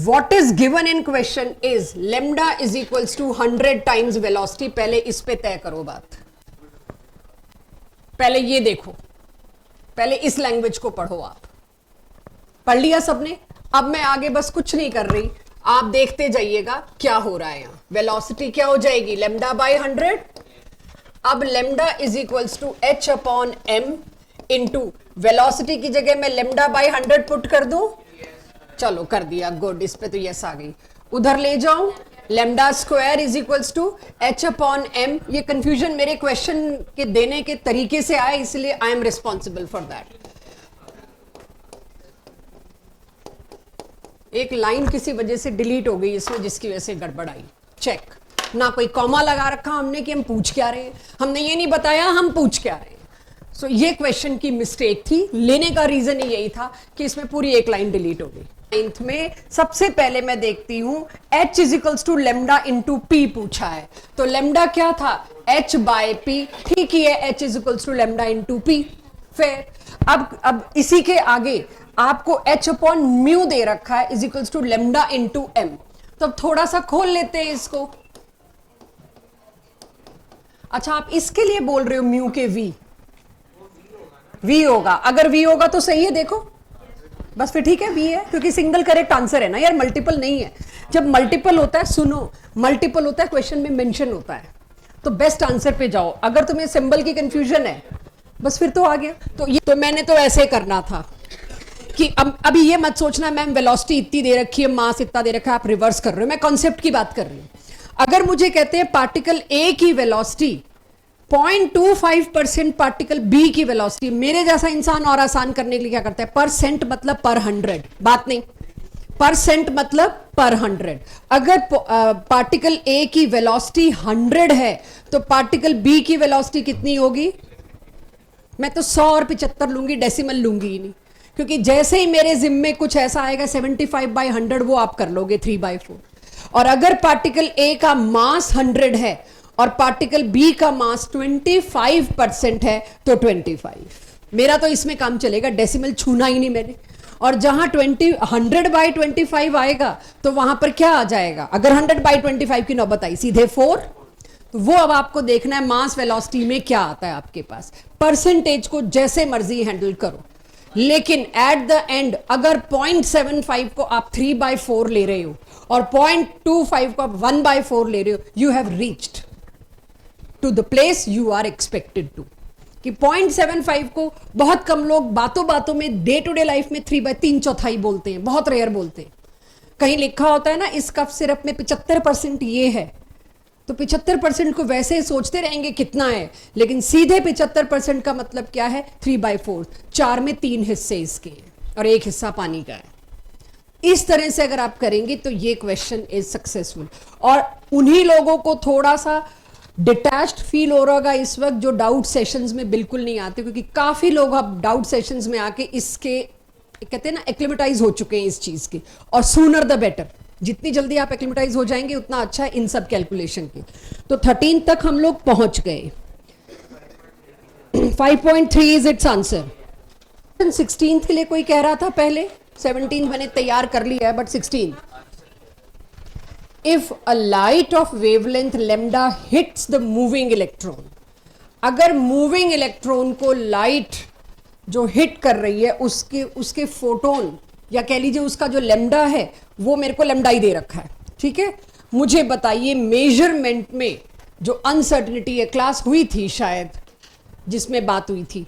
What is given in question is lambda is equals to 100 times velocity। पहले इस पे तय करो बात, पहले ये देखो, पहले इस लैंग्वेज को पढ़ो। आप पढ़ लिया सबने, अब मैं आगे बस कुछ नहीं कर रही, आप देखते जाइएगा क्या हो रहा है। यहां वेलोसिटी क्या हो जाएगी, lambda by 100। अब lambda is equals to h upon m into velocity की जगह मैं lambda by 100 पुट कर दूं, चलो कर दिया, गुड। इस पे तो यस आ गई, उधर ले जाऊं, lambda square is equals to h upon m. ये कंफ्यूजन मेरे क्वेश्चन के देने के तरीके से आए, इसलिए I am responsible for that. एक लाइन किसी वजह से डिलीट हो गई इसमें, जिसकी वजह से गड़बड़ आई, चेक। ना कोई कॉमा लगा रखा हमने कि हम पूछ क्या रहे हैं, हमने ये नहीं बताया हम पूछ क्या रहे हैं। सो ये क्वेश्चन की मिस्टेक थी, लेने का रीजन ही यही था कि इसमें पूरी एक लाइन डिलीट हो गई। 9th में सबसे पहले मैं देखती हूं h is equals to lambda into p पूछा है, तो लेमडा क्या था, h बाय पी, ठीक ही है, h is equals to lambda into p. फिर अब इसी के आगे आपको h अपॉन म्यू दे रखा है is equals to lambda into m. तो अब थोड़ा सा खोल लेते हैं इसको। अच्छा आप इसके लिए बोल रहे हो म्यू के v होगा, अगर v होगा तो सही है, देखो बस फिर ठीक है, v है, क्योंकि सिंगल करेक्ट आंसर है ना यार, मल्टीपल नहीं है। जब मल्टीपल होता है, सुनो, मल्टीपल होता है क्वेश्चन में मेंशन होता है, तो बेस्ट आंसर पे जाओ। अगर तुम्हें सिंबल की कंफ्यूजन है बस फिर तो आ गया। तो ये तो मैंने तो ऐसे करना था, कि अभी ये मत सोचना मैम वेलोसिटी इतनी दे रखी है, मास इतना दे रखा है, आप रिवर्स कर रहे हो, मैं कॉन्सेप्ट की बात कर रही हूं। अगर मुझे कहते हैं पार्टिकल ए की वेलोसिटी 0.25% पार्टिकल बी की वेलोसिटी, मेरे जैसा इंसान और आसान करने के लिए क्या करता है, परसेंट मतलब पर 100, बात नहीं, परसेंट मतलब पर 100। अगर पार्टिकल ए की वेलोसिटी 100 है तो पार्टिकल बी की वेलोसिटी कितनी होगी? मैं तो 100 और 75 लूंगी, डेसिमल लूंगी ही नहीं, क्योंकि जैसे ही मेरे जिम्मे कुछ ऐसा आएगा 75/100 वो आप कर लोगे 3/4। और अगर पार्टिकल ए का मास 100 है और पार्टिकल बी का मास 25% है तो 25। मेरा तो इसमें काम चलेगा, डेसिमल छूना ही नहीं मैंने। और जहां 100/25 आएगा तो वहां पर क्या आ जाएगा? अगर 100/25 की नौबत आई सीधे 4। तो वो अब आपको देखना है मास वेलोसिटी में क्या आता है आपके पास। परसेंटेज को जैसे मर्जी हैंडल करो, लेकिन एट द एंड अगर 0.75 को आप 3/4 ले रहे हो और 0.25 को आप 1/4 ले रहे हो, you have reached to the place you are expected to. कि 0.75 को बहुत कम लोग बातों बातों में डे टू डे लाइफ में 3/3 बोलते हैं, बहुत रेयर बोलते हैं। कहीं लिखा होता है ना इस कफ सिरप में 75% ये है, तो 75% को वैसे सोचते रहेंगे कितना है, लेकिन सीधे 75% का मतलब क्या है? 3/4, 4 में 3 हिस्से इसके हैं और 1 हिस्सा पानी का है। इस तरह से अगर आप करेंगे तो ये क्वेश्चन इज सक्सेसफुल। और उन्हीं लोगों को थोड़ा सा डिटैच्ड फील हो रहा होगा इस वक्त जो डाउट सेशंस में बिल्कुल नहीं आते, क्योंकि काफी लोग अब डाउट सेशंस में आके इसके कहते हैं ना एक्लिमेटाइज हो चुके हैं इस चीज के, और सूनर द बेटर। जितनी जल्दी आप एक्लिमेटाइज हो जाएंगे उतना अच्छा है इन सब कैलकुलेशन के। तो 13 तक हम लोग पहुंच गए। 5.3 इज इट्स आंसर। 16 के लिए कोई कह रहा था पहले, 17 मैंने तैयार कर लिया है, but 16। If a light of wavelength lambda hits the moving electron, अगर मूविंग इलेक्ट्रॉन को लाइट जो हिट कर रही है उसके फोटोन या कह लीजिए उसका जो लैम्डा है वो मेरे को लैम्डा ही दे रखा है, ठीक है। मुझे बताइए मेजरमेंट में जो अनसर्टिनिटी है, क्लास हुई थी शायद जिसमें बात हुई थी,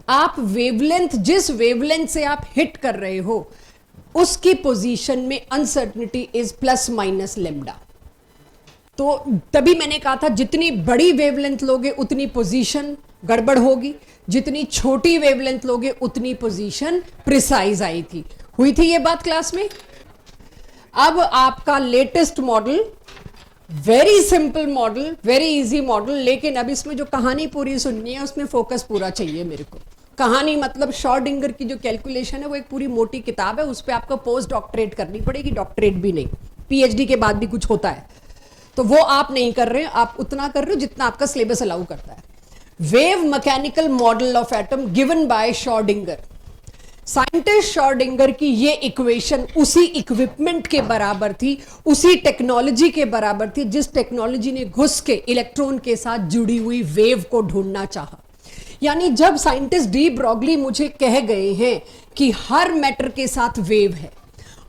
आप वेवलेंथ जिस वेवलेंथ से आप हिट कर रहे हो उसकी पोजीशन में uncertainty is plus minus lambda. तो तभी मैंने कहा था जितनी बड़ी वेवलेंथ लोगे उतनी पोजीशन गड़बड़ होगी, जितनी छोटी वेवलेंथ लोगे उतनी पोजीशन प्रिसाइज आई थी। हुई थी ये बात क्लास में। अब आपका latest model, very simple model, very easy model, लेकिन अब इसमें जो कहानी पूरी सुननी है उसमें फोकस पूरा चाहिए मेरे को। कहानी मतलब शॉर्डिंगर की जो कैलकुलेशन है वो एक पूरी मोटी किताब है, उस पर आपको पोस्ट डॉक्टरेट करनी पड़ेगी, डॉक्टरेट भी नहीं, पीएचडी के बाद भी कुछ होता है, तो वो आप नहीं कर रहे हैं, आप उतना कर रहे हो जितना आपका सिलेबस अलाउ करता है। Wave mechanical model of atom given by Schrodinger. Scientist Schrodinger की ये इक्वेशन उसी इक्विपमेंट के बराबर थी, उसी टेक्नोलॉजी के बराबर थी जिस टेक्नोलॉजी ने घुस के इलेक्ट्रॉन के साथ जुड़ी हुई वेव को ढूंढना चाहा। यानी जब साइंटिस्ट डी ब्रॉगली मुझे कह गए हैं कि हर मैटर के साथ वेव है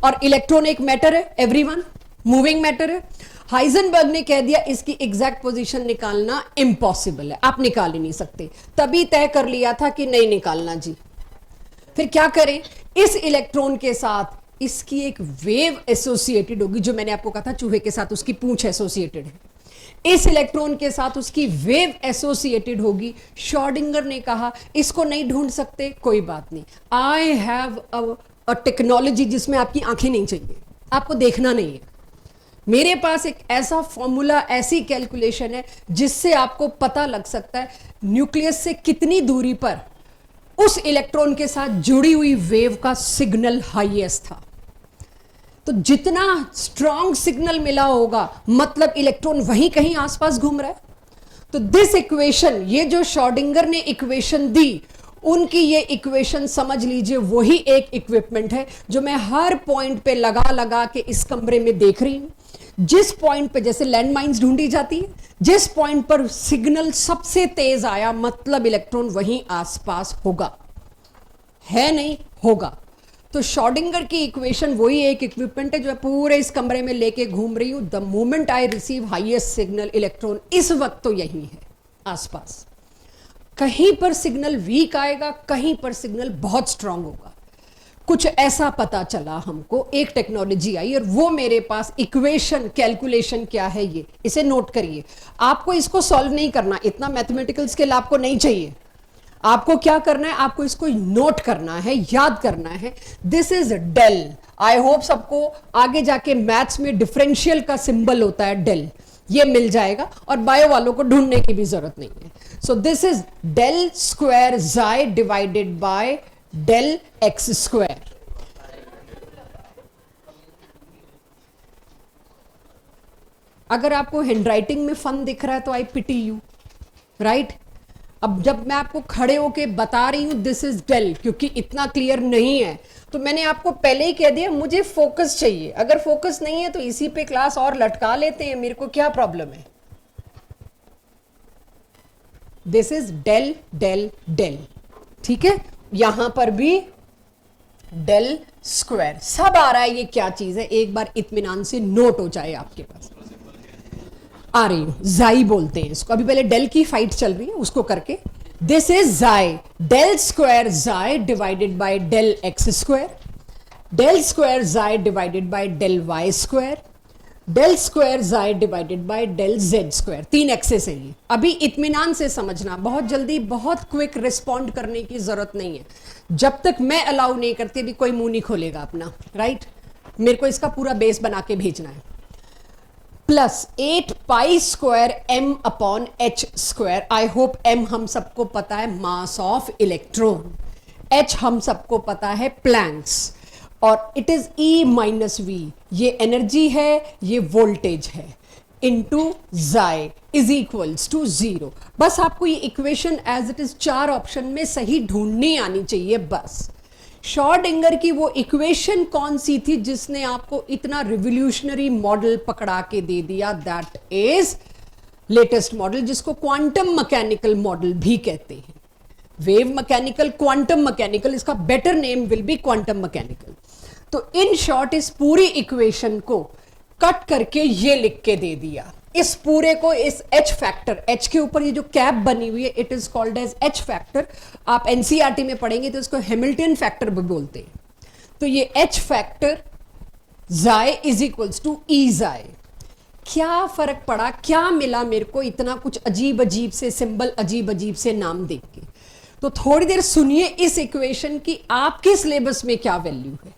और इलेक्ट्रॉन एक मैटर है, एवरीवन मूविंग मैटर है, हाइजेनबर्ग ने कह दिया इसकी एग्जैक्ट पोजीशन निकालना इम्पॉसिबल है, आप निकाल ही नहीं सकते, तभी तय कर लिया था कि नहीं निकालना जी। फिर क्या करें, इस इलेक्ट्रॉन के साथ इसकी एक वेव एसोसिएटेड होगी, जो मैंने आपको कहा था चूहे के साथ उसकी पूंछ एसोसिएटेड है, इस इलेक्ट्रॉन के साथ उसकी वेव एसोसिएटेड होगी। शॉर्डिंगर ने कहा इसको नहीं ढूंढ सकते, कोई बात नहीं, आई हैव अ टेक्नोलॉजी जिसमें आपकी आंखें नहीं चाहिए, आपको देखना नहीं है, मेरे पास एक ऐसा फॉर्मूला, ऐसी कैलकुलेशन है जिससे आपको पता लग सकता है न्यूक्लियस से कितनी दूरी पर उस इलेक्ट्रॉन के साथ जुड़ी हुई वेव का सिग्नल हाईएस्ट था। तो जितना स्ट्रॉन्ग सिग्नल मिला होगा मतलब इलेक्ट्रॉन वहीं कहीं आसपास घूम रहा है। तो दिस इक्वेशन, ये जो शॉर्डिंगर ने इक्वेशन दी, उनकी ये इक्वेशन समझ लीजिए वही एक इक्विपमेंट है जो मैं हर पॉइंट पे लगा लगा के इस कमरे में देख रही हूं। जिस पॉइंट पे जैसे लैंडमाइंस ढूंढी जाती है, जिस पॉइंट पर सिग्नल सबसे तेज आया मतलब इलेक्ट्रॉन वहीं आसपास होगा, है नहीं होगा। तो शॉर्डिंगर की इक्वेशन वही एक इक्विपमेंट है जो पूरे इस कमरे में लेके घूम रही हूं। The moment I receive highest signal, electron इस वक्त तो यही है आसपास। कहीं पर सिग्नल वीक आएगा, कहीं पर सिग्नल बहुत स्ट्रांग होगा। कुछ ऐसा पता चला हमको, एक टेक्नोलॉजी आई और वो मेरे पास इक्वेशन कैलकुलेशन क्या है ये, इसे नोट करिए। आपको इसको सॉल्व नहीं करना, इतना मैथमेटिकल स्किल आपको नहीं चाहिए। आपको क्या करना है, आपको इसको नोट करना है, याद करना है। This is del. I hope सबको आगे जाके मैथ्स में डिफरेंशियल का सिंबल होता है डेल, ये मिल जाएगा और बायो वालों को ढूंढने की भी जरूरत नहीं है। So this is del square psi divided by del x square. अगर आपको हैंडराइटिंग में फन दिख रहा है तो आई पिटी यू, राइट। अब जब मैं आपको खड़े होके बता रही हूं दिस इज डेल, क्योंकि इतना क्लियर नहीं है तो मैंने आपको पहले ही कह दिया मुझे फोकस चाहिए। अगर फोकस नहीं है तो इसी पे क्लास और लटका लेते हैं, मेरे को क्या प्रॉब्लम है। This is del del del, ठीक है। यहां पर भी डेल स्क्वायर, सब आ रहा है। ये क्या चीज है, एक बार इत्मीनान से नोट हो जाए आपके पास। आ रही हूं, जाई बोलते हैं इसको। अभी पहले डेल की फाइट चल रही है, उसको करके। This is psi, del square psi divided by del x square, del square psi divided by del y square, del square psi divided by del z square. 3 axes है ये। अभी इत्मीनान से समझना, बहुत जल्दी बहुत क्विक रिस्पॉन्ड करने की जरूरत नहीं है। जब तक मैं अलाउ नहीं करती अभी कोई मुंह नहीं खोलेगा अपना, राइट। मेरे को इसका पूरा बेस बना के भेजना है। Plus 8 pi square m upon h square. I hope m हम सबको पता है मास ऑफ इलेक्ट्रॉन, h हम सबको पता है प्लैंक्स, और it is E minus V. ये एनर्जी है, ये वोल्टेज है, इनटू जाई इज इक्वल्स टू 0। बस आपको ये equation as it is 4 option में सही ढूंढनी आनी चाहिए बस। श्रोडिंगर की वो इक्वेशन कौन सी थी जिसने आपको इतना रिवोल्यूशनरी मॉडल पकड़ा के दे दिया, दैट इज लेटेस्ट मॉडल, जिसको क्वांटम मैकेनिकल मॉडल भी कहते हैं। वेव मैकेनिकल, क्वांटम मैकेनिकल, इसका better name will be quantum mechanical. तो इन शॉर्ट इस पूरी इक्वेशन को कट करके ये लिख के दे दिया। इस पूरे को, इस H फैक्टर, H के ऊपर ये जो कैप बनी हुई है, it is called as H factor. आप एनसीईआरटी में पढ़ेंगे तो इसको हैमिल्टन फैक्टर भी बोलते हैं। तो ये H फैक्टर जाई इज इक्वल्स टू E जाई। क्या फर्क पड़ा, क्या मिला मेरे को इतना कुछ अजीब अजीब से सिंबल, अजीब अजीब से नाम देख के। तो थोड़ी देर सुनिए इस इक्वेशन की आपके सिलेबस में क्या वैल्यू है,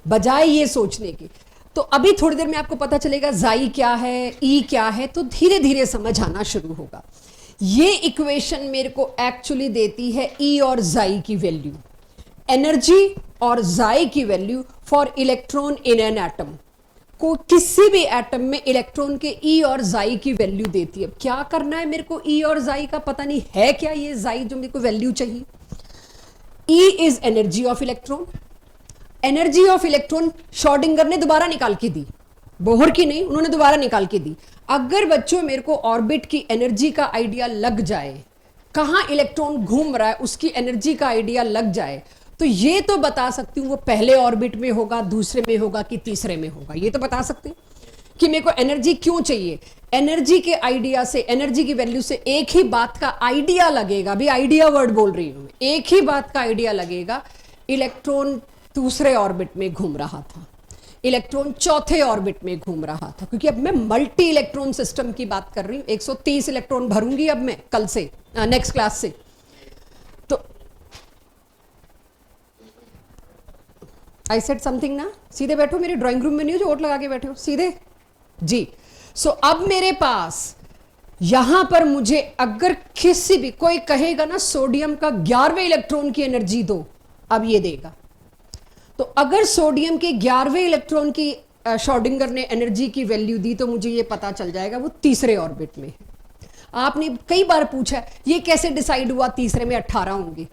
बजाय ये सोचने की। तो अभी थोड़ी देर में आपको पता चलेगा जाई क्या है, ई क्या है, तो धीरे धीरे समझ आना शुरू होगा। ये इक्वेशन मेरे को एक्चुअली देती है ई और जाई की वैल्यू, एनर्जी और जाई की value for electron in an atom. को किसी भी एटम में इलेक्ट्रॉन के ई और जाई की वैल्यू देती है। क्या करना है मेरे को, ई और जाई का पता नहीं है क्या, ये जाई जो मेरे को वैल्यू चाहिए। E is energy of electron. Energy of electron Schrodinger ने दोबारा निकाल के दी, बोहर की नहीं, उन्होंने दोबारा निकाल के दी। अगर बच्चों मेरे को ऑर्बिट की एनर्जी का आइडिया लग जाए, कहां इलेक्ट्रॉन घूम रहा है उसकी एनर्जी का आइडिया लग जाए, तो ये तो बता सकती हूं वो पहले ऑर्बिट में होगा, दूसरे में होगा कि तीसरे में होगा। ये तो बता सकते हैं कि मेरे को एनर्जी क्यों चाहिए। एनर्जी के आइडिया से, एनर्जी की वैल्यू से एक ही बात का आइडिया लगेगा, भी आइडिया वर्ड बोल रही हूं, एक ही बात का आइडिया लगेगा। इलेक्ट्रॉन दूसरे ऑर्बिट में घूम रहा था, इलेक्ट्रॉन चौथे ऑर्बिट में घूम रहा था, क्योंकि अब मैं मल्टी इलेक्ट्रॉन सिस्टम की बात कर रही हूं। 130 इलेक्ट्रॉन भरूंगी अब मैं कल से, नेक्स्ट क्लास से। तो आई सेड समथिंग ना, सीधे बैठो, मेरे ड्राइंग रूम में नहीं हो जो वोट लगा के बैठे हो, सीधे जी। सो अब मेरे पास यहां पर मुझे अगर किसी भी कोई कहेगा ना सोडियम का 11वें इलेक्ट्रॉन की एनर्जी दो, अब ये देगा। तो अगर सोडियम के 11वें इलेक्ट्रॉन की श्रोडिंगर ने एनर्जी की वैल्यू दी तो मुझे ये पता चल जाएगा वो तीसरे ऑर्बिट में है। आपने कई बार पूछा ये कैसे डिसाइड हुआ तीसरे में 18 होंगे,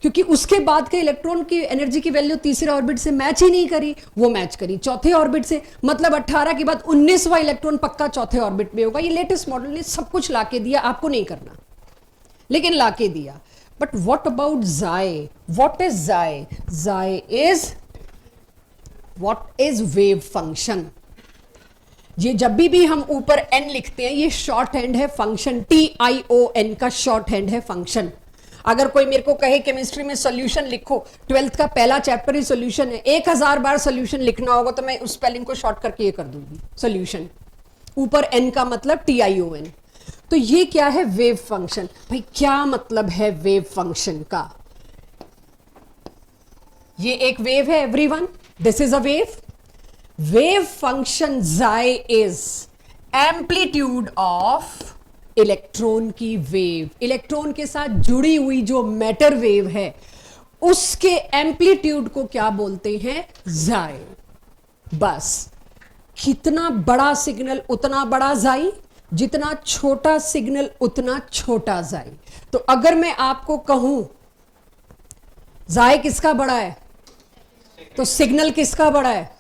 क्योंकि उसके बाद के इलेक्ट्रॉन की एनर्जी की वैल्यू तीसरे ऑर्बिट से मैच ही नहीं करी, वो मैच करी चौथे ऑर्बिट से। मतलब 18 के बाद 19वां इलेक्ट्रॉन पक्का चौथे ऑर्बिट में होगा। ये लेटेस्ट मॉडल ने सब कुछ लाके दिया, आपको नहीं करना, लेकिन लाके दिया। But what about Xi? What is Xi? Xi is what is wave function? ये जब भी हम ऊपर n लिखते हैं ये शॉर्ट हैंड है फंक्शन, TION का शॉर्ट हैंड है फंक्शन। अगर कोई मेरे को कहे केमिस्ट्री में सॉल्यूशन लिखो, 12th का पहला चैप्टर ही सॉल्यूशन है, 1000 बार सॉल्यूशन लिखना होगा तो मैं उस स्पेलिंग को शॉर्ट करके ये कर दूंगी सॉल्यूशन, ऊपर एन का मतलब TION। तो ये क्या है? Wave function. भाई क्या मतलब है वेव फंक्शन का? ये एक वेव है everyone, this is a wave. Wave function xi is amplitude of electron की वेव। इलेक्ट्रॉन के साथ जुड़ी हुई जो मैटर वेव है उसके एम्पलीट्यूड को क्या बोलते हैं? xi। बस कितना बड़ा सिग्नल उतना बड़ा xi, जितना छोटा सिग्नल उतना छोटा xi। तो अगर मैं आपको कहूं xi किसका बड़ा है तो सिग्नल किसका बड़ा है?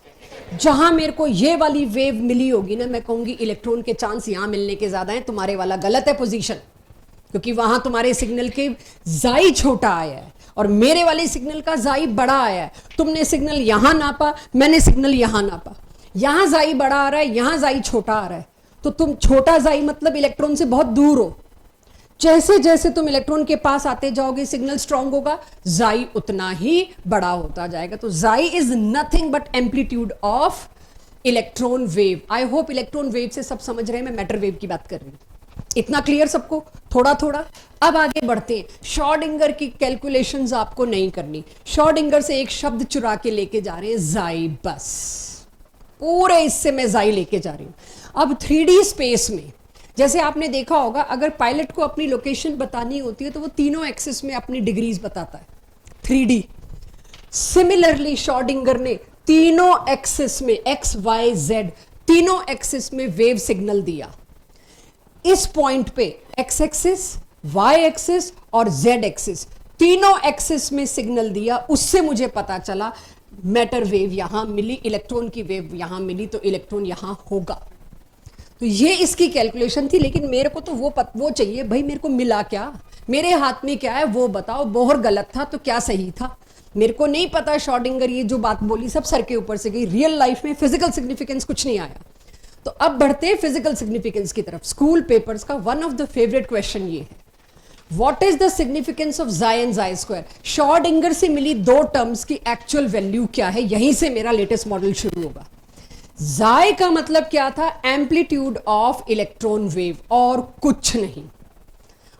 जहां मेरे को ये वाली वेव मिली होगी ना, मैं कहूंगी इलेक्ट्रॉन के चांस यहां मिलने के ज्यादा हैं, तुम्हारे वाला गलत है पोजीशन, क्योंकि वहां तुम्हारे सिग्नल के xi छोटा आया है और मेरे वाले सिग्नल का xi बड़ा आया है। तुमने सिग्नल यहां नापा, मैंने सिग्नल यहां नापा, यहां xi बड़ा आ रहा है, यहां xi छोटा आ रहा है। तो तुम छोटा xi मतलब इलेक्ट्रॉन से बहुत दूर हो। जैसे जैसे तुम इलेक्ट्रॉन के पास आते जाओगे सिग्नल स्ट्रांग होगा, xi उतना ही बड़ा होता जाएगा। तो xi is nothing but amplitude of electron wave. I hope electron wave से सब समझ रहे हैं, मैं मैटर वेव की बात कर रही हूं। इतना क्लियर सबको? थोड़ा थोड़ा। अब आगे बढ़ते हैं। श्रोडिंगर की कैलकुलेशंस आपको नहीं करनी। श्रोडिंगर से एक शब्द चुरा के लेके जा रहे हैं, xi। बस पूरे इससे मैं xi लेके जा रही हूं। अब 3D स्पेस में जैसे आपने देखा होगा, अगर पायलट को अपनी लोकेशन बतानी होती है तो वो तीनों एक्सिस में अपनी डिग्रीज बताता है, 3D। सिमिलरली श्रोडिंगर ने तीनों एक्सिस में x, y, z तीनों एक्सिस में वेव सिग्नल दिया। इस पॉइंट पे x एक्सिस, y एक्सिस और z एक्सिस तीनों एक्सिस में सिग्नल दिया। उससे मुझे पता चला मैटर वेव यहां मिली, इलेक्ट्रॉन की वेव यहां मिली, तो इलेक्ट्रॉन यहां होगा। तो ये इसकी कैलकुलेशन थी। लेकिन मेरे को तो वो चाहिए भाई, मेरे को मिला क्या, मेरे हाथ में क्या है वो बताओ। बोहर गलत था तो क्या सही था? मेरे को नहीं पता। श्रोडिंगर ये जो बात बोली सब सर के ऊपर से गई। रियल लाइफ में फिजिकल सिग्निफिकेंस कुछ नहीं आया। तो अब बढ़ते हैं फिजिकल सिग्निफिकेंस की तरफ। स्कूल पेपर्स का one of the favourite question ये है, what is the significance of xi and xi square? Schrodinger से मिली दो टर्म्स की एक्चुअल वैल्यू क्या है? यहीं से मेरा लेटेस्ट मॉडल शुरू होगा। xi का मतलब क्या था? एम्पलीट्यूड ऑफ इलेक्ट्रॉन वेव, और कुछ नहीं।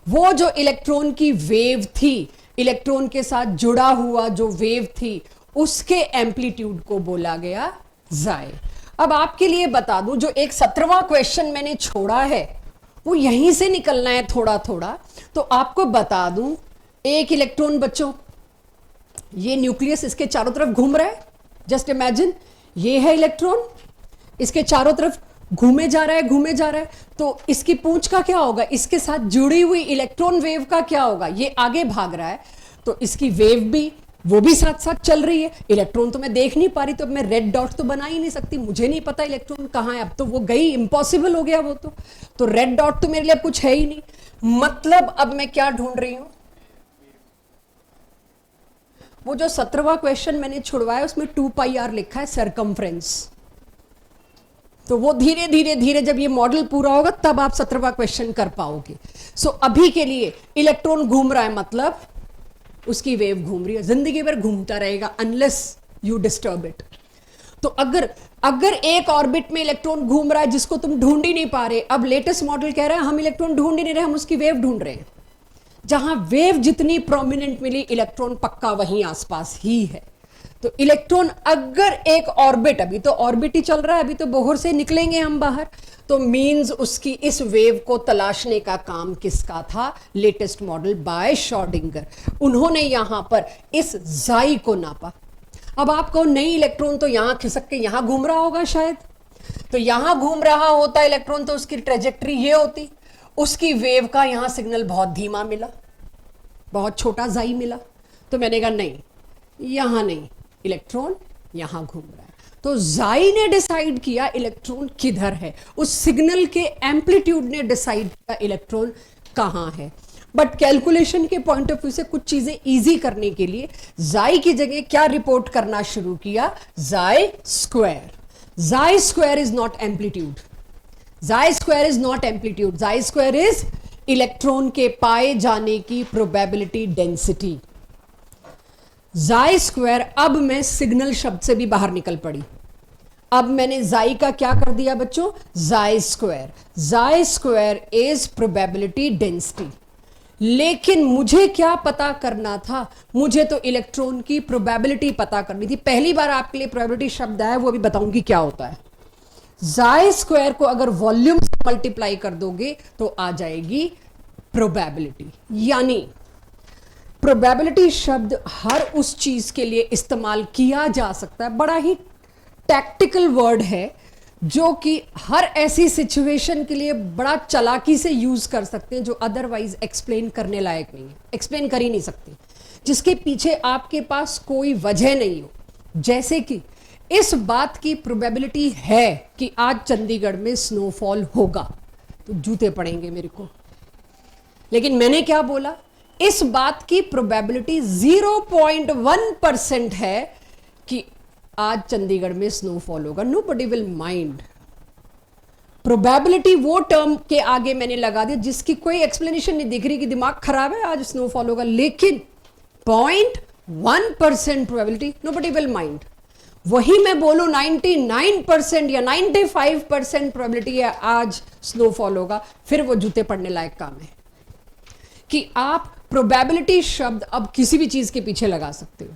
वो जो इलेक्ट्रॉन की वेव थी, इलेक्ट्रॉन के साथ जुड़ा हुआ जो वेव थी, उसके एम्पलीट्यूड को बोला गया xi। अब आपके लिए बता दूं, जो एक 17वां क्वेश्चन मैंने छोड़ा है वो यहीं से निकलना है थोड़ा थोड़ा। तो आपको बता दूं, एक इलेक्ट्रॉन बच्चों, ये न्यूक्लियस इसके चारों तरफ घूम रहा है। जस्ट इमेजिन, ये है इलेक्ट्रॉन, इसके चारों तरफ घूमे जा रहा है, घूमे जा रहा है। तो इसकी पूंछ का क्या होगा? इसके साथ जुड़ी हुई इलेक्ट्रॉन वेव का क्या होगा? ये आगे भाग रहा है तो इसकी वेव भी, वो भी साथ साथ चल रही है। इलेक्ट्रॉन तो मैं देख नहीं पा रही, तो अब मैं रेड डॉट तो बना ही नहीं सकती, मुझे नहीं पता इलेक्ट्रॉन कहाँ है। अब तो वो गई, इम्पॉसिबल हो गया वो तो रेड डॉट तो मेरे लिए अब कुछ है ही नहीं। मतलब अब मैं क्या ढूंढ रही हूं? वो जो 17वां क्वेश्चन मैंने छुड़वाया उसमें 2πr लिखा है, सरकमफ्रेंस। तो वो धीरे धीरे धीरे जब ये मॉडल पूरा होगा तब आप 17वां क्वेश्चन कर पाओगे। सो अभी के लिए इलेक्ट्रॉन घूम रहा है, मतलब उसकी वेव घूम रही है, जिंदगी भर घूमता रहेगा अनलेस यू डिस्टर्ब इट। तो अगर एक ऑर्बिट में इलेक्ट्रॉन घूम रहा है जिसको तुम ढूंढ ही नहीं पा रहे, अब लेटेस्ट मॉडल कह रहा है हम इलेक्ट्रॉन ढूंढ ही नहीं रहे, हम उसकी वेव ढूंढ रहे हैं। जहां वेव जितनी प्रोमिनेंट मिली, इलेक्ट्रॉन पक्का वहीं आसपास ही है। तो इलेक्ट्रॉन अगर एक ऑर्बिट, अभी तो ऑर्बिट ही चल रहा है, अभी तो बोहर से निकलेंगे हम बाहर, तो मींस उसकी इस वेव को तलाशने का काम किसका था? Latest model by Schrodinger. उन्होंने यहां पर इस xi को नापा। अब आप कहो नहीं, इलेक्ट्रॉन तो यहां खिसक के यहां घूम रहा होगा शायद, तो यहां घूम रहा होता इलेक्ट्रॉन तो उसकी ट्रेजेक्ट्री ये होती, उसकी वेव का यहां सिग्नल बहुत धीमा मिला, बहुत छोटा xi मिला। तो मैंने कहा नहीं, यहां नहीं, इलेक्ट्रॉन यहां घूम रहा है। तो xi ने डिसाइड किया इलेक्ट्रॉन किधर है, उस सिग्नल के एम्पलीट्यूड ने डिसाइड किया इलेक्ट्रॉन कहां है। बट कैलकुलेशन के पॉइंट ऑफ व्यू से कुछ चीजें इजी करने के लिए xi की जगह क्या रिपोर्ट करना शुरू किया? xi square. xi square is not amplitude, xi square is not amplitude, xi square is electron के पाए जाने की प्रोबेबिलिटी डेंसिटी Chi²। अब मैं सिग्नल शब्द से भी बाहर निकल पड़ी। अब मैंने जाई का क्या कर दिया बच्चों, Chi² इज प्रोबेबिलिटी डेंसिटी। लेकिन मुझे क्या पता करना था, मुझे तो इलेक्ट्रॉन की प्रोबेबिलिटी पता करनी थी। पहली बार आपके लिए प्रोबेबिलिटी शब्द आया, वो अभी बताऊंगी क्या होता है। Chi² को अगर वॉल्यूम से मल्टीप्लाई कर दोगे तो आ जाएगी प्रोबेबिलिटी। यानी प्रोबेबिलिटी शब्द हर उस चीज के लिए इस्तेमाल किया जा सकता है। बड़ा ही टैक्टिकल वर्ड है जो कि हर ऐसी सिचुएशन के लिए बड़ा चालाकी से यूज कर सकते हैं जो अदरवाइज एक्सप्लेन करने लायक नहीं है, एक्सप्लेन कर ही नहीं सकते, जिसके पीछे आपके पास कोई वजह नहीं हो। जैसे कि इस बात की प्रोबेबिलिटी है कि आज चंडीगढ़ में स्नोफॉल होगा, तो जूते पड़ेंगे मेरे को। लेकिन मैंने क्या बोला, इस बात की प्रोबेबिलिटी 0.1% है कि आज चंडीगढ़ में स्नोफॉल होगा। Nobody will mind. प्रोबेबिलिटी वो टर्म के आगे मैंने लगा दिया जिसकी कोई एक्सप्लेनेशन नहीं दिख रही कि दिमाग खराब है, आज स्नोफॉल होगा। लेकिन 0.1% प्रोबेबिलिटी, नोबडी विल माइंड। वही मैं बोलूं 99% या 95% प्रोबेबिलिटी है आज स्नोफॉल होगा, फिर वो जूते पड़ने लायक काम है। कि आप प्रोबेबिलिटी शब्द अब किसी भी चीज के पीछे लगा सकते हो।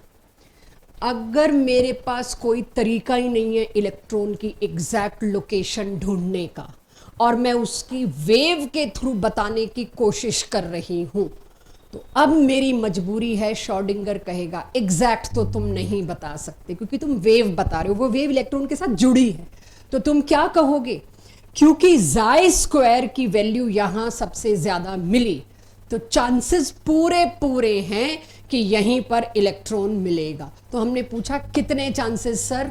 अगर मेरे पास कोई तरीका ही नहीं है इलेक्ट्रॉन की एग्जैक्ट लोकेशन ढूंढने का और मैं उसकी वेव के थ्रू बताने की कोशिश कर रही हूं, तो अब मेरी मजबूरी है, श्रोडिंगर कहेगा एग्जैक्ट तो तुम नहीं बता सकते क्योंकि तुम वेव बता रहे हो, वो वेव इलेक्ट्रॉन के साथ जुड़ी है। तो तुम क्या कहोगे, क्योंकि Chi² की वैल्यू यहां सबसे ज्यादा मिली तो चांसेस पूरे हैं कि यहीं पर इलेक्ट्रॉन मिलेगा। तो हमने पूछा कितने चांसेस सर,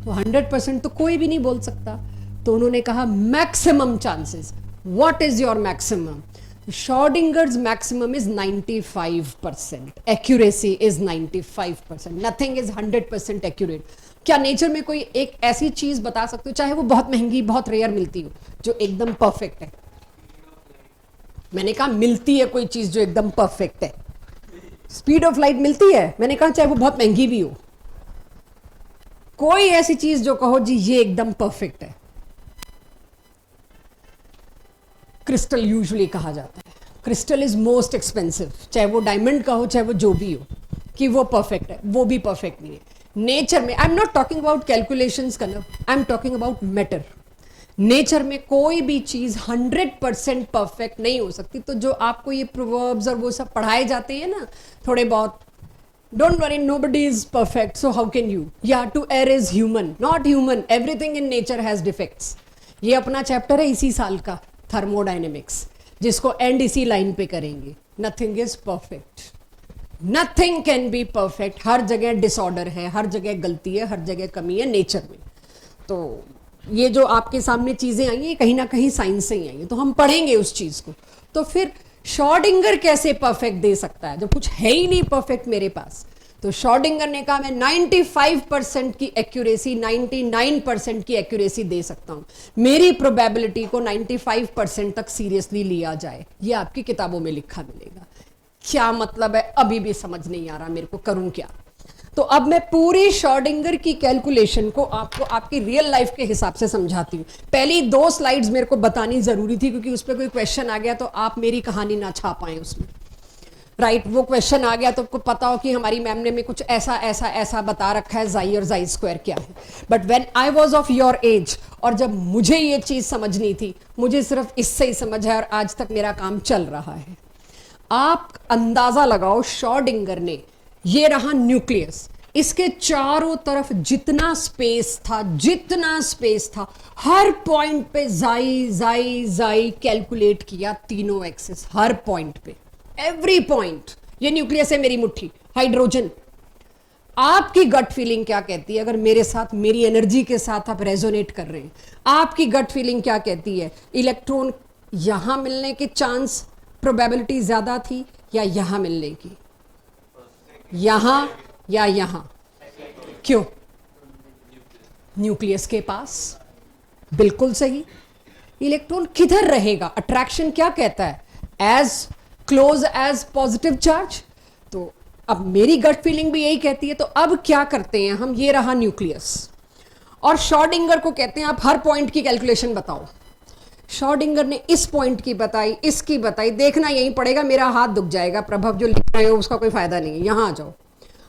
तो 100% तो कोई भी नहीं बोल सकता। तो उन्होंने कहा maximum chances. What is your maximum? Schrödinger's maximum is 95%, accuracy is 95%, nothing is 100% accurate. क्या नेचर में कोई एक ऐसी चीज बता सकते हो, चाहे वो बहुत महंगी बहुत रेयर मिलती हो, जो एकदम परफेक्ट है? मैंने कहा मिलती है कोई चीज जो एकदम परफेक्ट है। स्पीड ऑफ लाइट मिलती है, मैंने कहा चाहे वो बहुत महंगी भी हो। कोई ऐसी चीज जो कहो जी ये एकदम परफेक्ट है? क्रिस्टल यूजुअली कहा जाता है। क्रिस्टल इज मोस्ट एक्सपेंसिव, चाहे वो डायमंड का हो चाहे वो जो भी हो, कि वो परफेक्ट है, वो भी परफेक्ट नहीं है। नेचर में, I am not talking about calculations colour, I am talking about matter. Nature में कोई भी चीज 100% परफेक्ट नहीं हो सकती। तो जो आपको ये प्रोवर्ब्स और वो सब पढ़ाए जाते हैं ना थोड़े बहुत, don't worry nobody is perfect so how can you, या to err is human, not human, everything in nature has defects. ये अपना चैप्टर है इसी साल का, थर्मोडायनेमिक्स, जिसको एंड इसी लाइन पे करेंगे। Nothing is perfect, nothing can be perfect. हर जगह डिसऑर्डर है, हर जगह गलती है, हर जगह कमी है नेचर में। तो ये जो आपके सामने चीजें आई हैं कहीं ना कहीं साइंस से ही आई हैं, तो हम पढ़ेंगे उस चीज को। तो फिर श्रोडिंगर कैसे परफेक्ट दे सकता है जब कुछ है ही नहीं परफेक्ट मेरे पास? तो श्रोडिंगर ने कहा मैं 95% की एक्यूरेसी, 99% की एक्यूरेसी दे सकता हूं। मेरी प्रोबेबिलिटी को 95% तक सीरियसली लिया जाए। ये आपकी किताबों में लिखा मिलेगा। क्या मतलब है अभी भी समझ नहीं आ रहा मेरे को, करूं क्या? तो अब मैं पूरी श्रोडिंगर की कैलकुलेशन को आपको आपकी रियल लाइफ के हिसाब से समझाती हूँ। पहली 2 स्लाइड्स मेरे को बतानी जरूरी थी क्योंकि उस पर कोई क्वेश्चन आ गया तो आप मेरी कहानी ना छा पाए उसमें, राइट? वो क्वेश्चन आ गया तो आपको पता हो कि हमारी मैम ने में कुछ ऐसा ऐसा ऐसा बता रखा है, Chi और Chi² क्या है। But when I was of your age और जब मुझे ये चीज समझनी थी, मुझे सिर्फ इससे ही समझ है और आज तक मेरा काम चल रहा है। आप अंदाजा लगाओ, श्रोडिंगर ने, ये रहा न्यूक्लियस, इसके चारों तरफ जितना स्पेस था, हर पॉइंट पे Chi कैलकुलेट किया, तीनों एक्सिस, हर पॉइंट पे, एवरी पॉइंट। ये न्यूक्लियस है मेरी मुट्ठी, हाइड्रोजन। आपकी गट फीलिंग क्या कहती है? अगर मेरे साथ, मेरी एनर्जी के साथ आप रेजोनेट कर रहे हैं, आपकी गट फीलिंग क्या कहती है? इलेक्ट्रॉन यहां मिलने के चांस, प्रोबेबिलिटी ज्यादा थी या यहां मिलने की? यहां या यहां? क्यों? न्यूक्लियस के पास। बिल्कुल सही। इलेक्ट्रॉन किधर रहेगा? अट्रैक्शन क्या कहता है? As close as positive charge. तो अब मेरी गट फीलिंग भी यही कहती है। तो अब क्या करते हैं हम, ये रहा न्यूक्लियस, और श्रोडिंगर को कहते हैं आप हर पॉइंट की कैलकुलेशन बताओ। श्रोडिंगर ने इस पॉइंट की बताई, इसकी बताई, देखना यहीं पड़ेगा, मेरा हाथ दुख जाएगा, प्रभव जो लिख रहे हो उसका कोई फायदा नहीं है, यहां आ जाओ।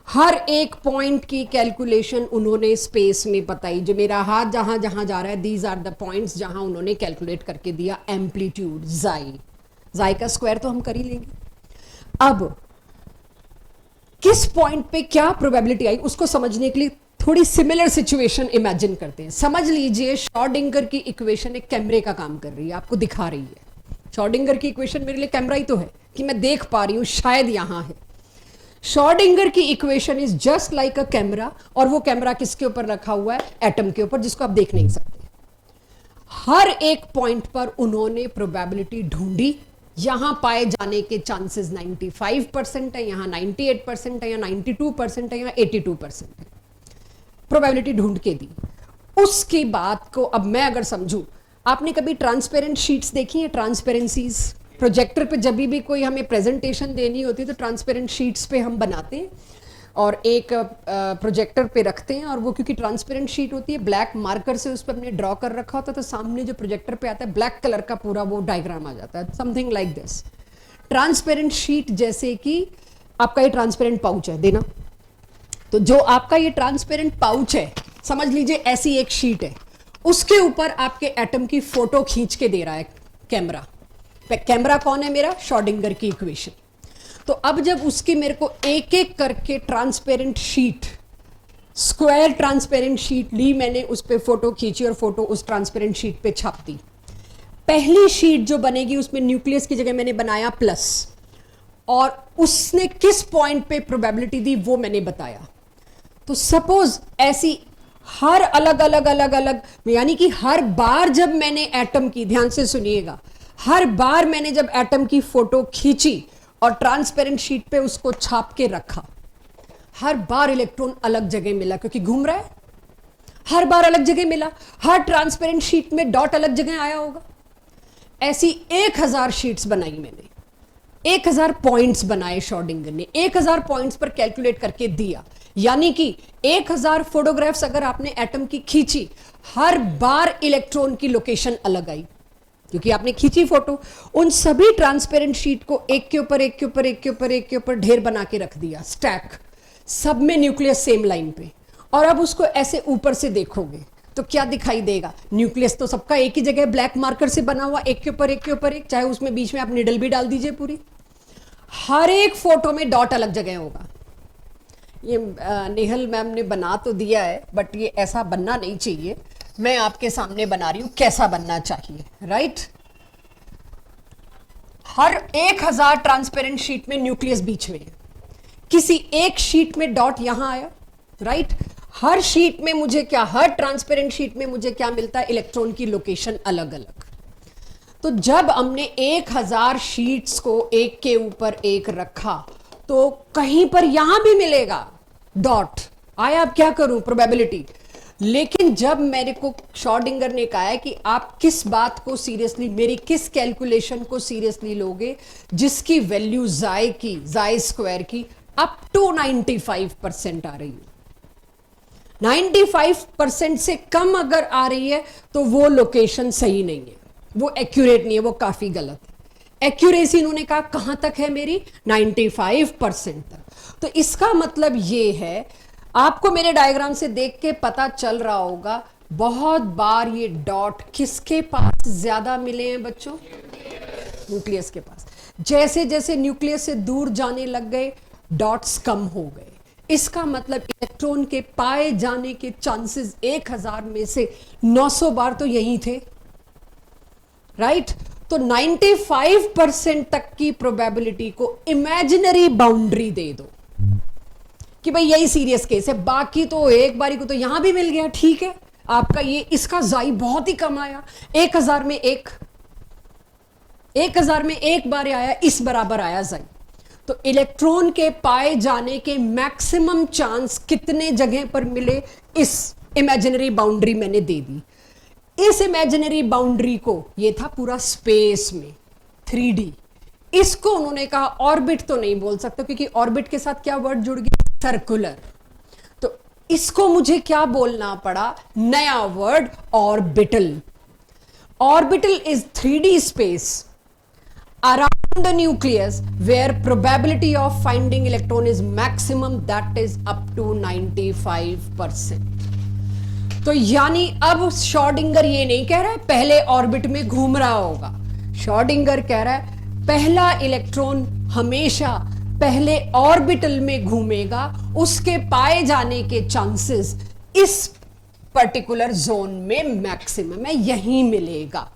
हर एक पॉइंट की कैलकुलेशन उन्होंने स्पेस में बताई, जो मेरा हाथ जहां जहां जा रहा है, दीज आर द पॉइंट्स जहां उन्होंने कैलकुलेट करके दिया एम्पलीट्यूड जाई का स्क्वायर तो हम कर ही लेंगे। अब किस पॉइंट पे क्या प्रोबेबिलिटी आई उसको समझने के लिए थोड़ी सिमिलर सिचुएशन इमेजिन करते हैं। समझ लीजिए श्रोडिंगर की इक्वेशन एक कैमरे का काम कर रही है, आपको दिखा रही है। श्रोडिंगर की इक्वेशन मेरे लिए कैमरा ही तो है कि मैं देख पा रही हूं, शायद यहां है। श्रोडिंगर की equation is just like a camera, और वो कैमरा किसके ऊपर रखा हुआ है, एटम के ऊपर, जिसको आप देख नहीं सकते। हर एक पॉइंट पर उन्होंने प्रोबेबिलिटी ढूंढी, यहां पाए जाने के चांसेस 95% है, यहां 98% है, या 92% है, या 82% है। प्रोबेबिलिटी ढूंढ के दी। उसकी बात को अब मैं अगर समझूं, आपने कभी ट्रांसपेरेंट शीट्स देखी है, ट्रांसपेरेंसीज? प्रोजेक्टर पे जब भी कोई हमें प्रेजेंटेशन देनी होती है तो ट्रांसपेरेंट शीट्स पे हम बनाते हैं और एक प्रोजेक्टर पे रखते हैं, और वो क्योंकि ट्रांसपेरेंट शीट होती है, ब्लैक मार्कर से उस पर हमने ड्रॉ कर रखा होता है, तो सामने जो प्रोजेक्टर पे आता है ब्लैक कलर का पूरा वो डायग्राम आ जाता है, something like this. Transparent sheet जैसे कि आपका ये ट्रांसपेरेंट पाउच है, देना। तो जो आपका ये ट्रांसपेरेंट पाउच है, समझ लीजिए ऐसी एक शीट है, उसके ऊपर आपके एटम की फोटो खींच के दे रहा है कैमरा। कैमरा कौन है मेरा, श्रोडिंगर की इक्वेशन। तो अब जब उसकी मेरे को एक एक करके transparent sheet, square transparent sheet ली मैंने, उस पर फोटो खींची और फोटो उस ट्रांसपेरेंट शीट पे छाप दी। पहली शीट जो बनेगी उसमें न्यूक्लियस की जगह मैंने बनाया प्लस, और उसने किस पॉइंट पे प्रोबेबिलिटी दी वो मैंने बताया। तो सपोज ऐसी हर अलग अलग अलग अलग, यानी कि हर बार जब मैंने एटम की, ध्यान से सुनिएगा, हर बार मैंने जब एटम की फोटो खींची और ट्रांसपेरेंट शीट पे उसको छाप के रखा, हर बार इलेक्ट्रॉन अलग जगह मिला, क्योंकि घूम रहा है, हर बार अलग जगह मिला। हर ट्रांसपेरेंट शीट में डॉट अलग जगह आया होगा। ऐसी 1000 शीट्स बनाई मैंने, 1000 पॉइंट्स बनाए श्रोडिंगर ने, 1000 पॉइंट्स पर कैलकुलेट करके दिया। यानी कि 1000 फोटोग्राफ्स अगर आपने एटम की खींची, हर बार इलेक्ट्रॉन की लोकेशन अलग आई, क्योंकि आपने खींची फोटो। उन सभी ट्रांसपेरेंट शीट को एक के ऊपर एक के ऊपर एक के ऊपर एक के ऊपर ढेर बना के रख दिया, स्टैक, सब में न्यूक्लियस सेम लाइन पे। और अब उसको ऐसे ऊपर से देखोगे तो क्या दिखाई देगा, न्यूक्लियस तो सबका एक ही जगह ब्लैक मार्कर से बना हुआ, एक के ऊपर एक के ऊपर एक, चाहे उसमें बीच में आप निडल भी डाल दीजिए पूरी। हर एक फोटो में डॉट अलग जगह होगा। ये नेहल मैम ने बना तो दिया है, बट ये ऐसा बनना नहीं चाहिए। मैं आपके सामने बना रही हूं कैसा बनना चाहिए, राइट। हर 1000 ट्रांसपेरेंट शीट में न्यूक्लियस बीच में है, किसी एक शीट में डॉट यहां आया, राइट। हर शीट में मुझे क्या, हर ट्रांसपेरेंट शीट में मुझे क्या मिलता है, इलेक्ट्रॉन की लोकेशन अलग अलग। तो जब हमने 1000 शीट्स को एक के ऊपर एक रखा, तो कहीं पर यहां भी मिलेगा डॉट आया। अब क्या करूं, प्रोबेबिलिटी। लेकिन जब मेरे को श्रोडिंगर ने कहा है कि आप किस बात को सीरियसली, मेरी किस कैलकुलेशन को सीरियसली लोगे, जिसकी वैल्यू जाए की, जाए स्क्वायर की अप टू 95% आ रही है, 95% से कम अगर आ रही है तो वो लोकेशन सही नहीं है, वो एक्यूरेट नहीं है, वो काफी गलत है। एक्यूरेसी इन्होंने कहा कहां तक है मेरी, 95% तक। तो इसका मतलब ये है, आपको मेरे डायग्राम से देख के पता चल रहा होगा, बहुत बार ये डॉट किसके पास ज्यादा मिले हैं बच्चों, न्यूक्लियस के पास। जैसे जैसे न्यूक्लियस से दूर जाने लग गए, डॉट्स कम हो गए। इसका मतलब इलेक्ट्रॉन के पाए जाने के चांसेस 1000 में से 900 बार तो यही थे, राइट। तो 95% तक की प्रोबेबिलिटी को इमेजिनरी बाउंड्री दे दो कि भाई यही सीरियस केस है, बाकी तो एक बारी को तो यहां भी मिल गया, ठीक है। आपका ये, इसका जाई बहुत ही कम आया, 1000 में एक, 1000 में एक बार आया, इस बराबर आया जाई। तो इलेक्ट्रॉन के पाए जाने के मैक्सिमम चांस कितने जगह पर मिले, इस इमेजिनरी बाउंड्री मैंने दे दी। इस इमेजिनरी बाउंड्री को, ये था पूरा स्पेस में 3D, इसको उन्होंने कहा ऑर्बिट तो नहीं बोल सकते क्योंकि ऑर्बिट के साथ क्या वर्ड जुड़ गया, सर्कुलर। तो इसको मुझे क्या बोलना पड़ा, नया word orbital. Orbital is 3D space around the nucleus where probability of finding electron is maximum, that is up to 95%। तो यानी अब शॉर्डिंगर ये नहीं कह रहा है पहले ऑर्बिट में घूम रहा होगा, शॉर्डिंगर कह रहा है पहला इलेक्ट्रॉन हमेशा पहले ऑर्बिटल में घूमेगा, उसके पाए जाने के चांसेस इस पर्टिकुलर जोन में मैक्सिमम है, यहीं मिलेगा।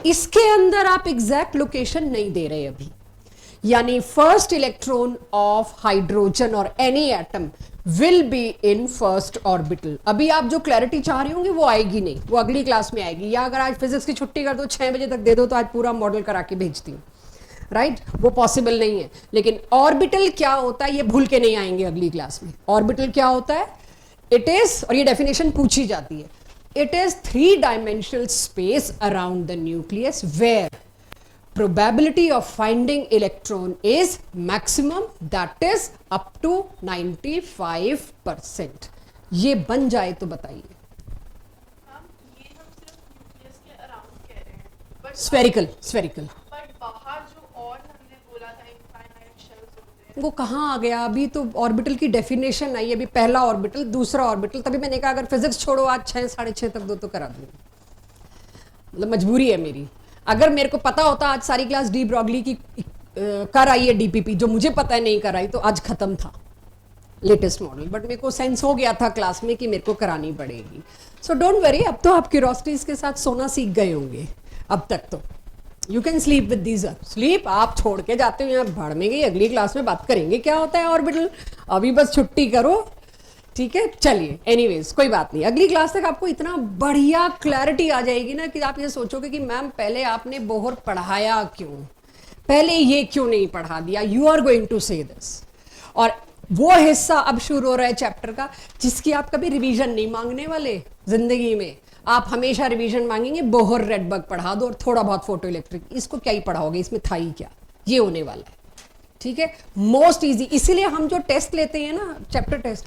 इसके अंदर आप एग्जैक्ट लोकेशन नहीं दे रहे अभी, यानी फर्स्ट इलेक्ट्रॉन ऑफ हाइड्रोजन और any atom will be in first orbital. अभी आप जो क्लैरिटी चाह रहे होंगे वो आएगी नहीं, वो अगली क्लास में आएगी, या अगर आज फिजिक्स की छुट्टी कर दो 6 बजे तक दे दो तो आज पूरा मॉडल करा के भेजती हूँ, राइट? वो पॉसिबल नहीं है। लेकिन ऑर्बिटल क्या होता है ये भूल के नहीं आएंगे अगली क्लास में। ऑर्बिटल क्या होता है, इट इज, और ये डेफिनेशन पूछी जाती है, it is 3-dimensional space around the nucleus where probability of finding electron is maximum, that is up to 95%। ये बन जाए तो बताइए। स्फेरिकल, स्फेरिकल वो कहाँ आ गया, अभी तो ऑर्बिटल की डेफिनेशन आई, अभी पहला ऑर्बिटल दूसरा ऑर्बिटल, तभी मैंने कहा अगर फिजिक्स छोड़ो आज 6 साढ़े 6 तक दो तो करा दूंगी, मतलब मजबूरी है मेरी। अगर मेरे को पता होता आज सारी क्लास डी ब्रॉगली की कर आई है डीपीपी, जो मुझे पता है नहीं कराई, तो आज खत्म था लेटेस्ट मॉडल, बट मेरे को सेंस हो गया था क्लास में कि मेरे को करानी पड़ेगी। सो डोंट वरी, अब तो आप क्यूरोसिटीज के साथ सोना सीख गए होंगे अब तक, तो you can sleep with these. Sleep आप छोड़ के जाते हो यहाँ भाड़ में गई, अगली क्लास में बात करेंगे क्या होता है ऑर्बिटल, अभी बस छुट्टी करो, ठीक है? चलिए, एनीवेज कोई बात नहीं, अगली क्लास तक आपको इतना बढ़िया क्लैरिटी आ जाएगी ना कि आप ये सोचोगे कि मैम पहले आपने बोहर पढ़ाया क्यों, पहले ये क्यों नहीं पढ़ा दिया। यू आर गोइंग टू से दिस। और वो हिस्सा अब शुरू हो रहा है चैप्टर का जिसकी आप कभी रिवीजन नहीं मांगने वाले जिंदगी में, आप हमेशा रिवीजन मांगेंगे, बोहर रेडबर्ग पढ़ा दो और थोड़ा बहुत फोटो इलेक्ट्रिक, इसको क्या ही पढ़ाओगे, इसमें था ही क्या, ये होने वाला है, ठीक है? Most easy. इसीलिए हम जो टेस्ट लेते हैं ना, चैप्टर टेस्ट,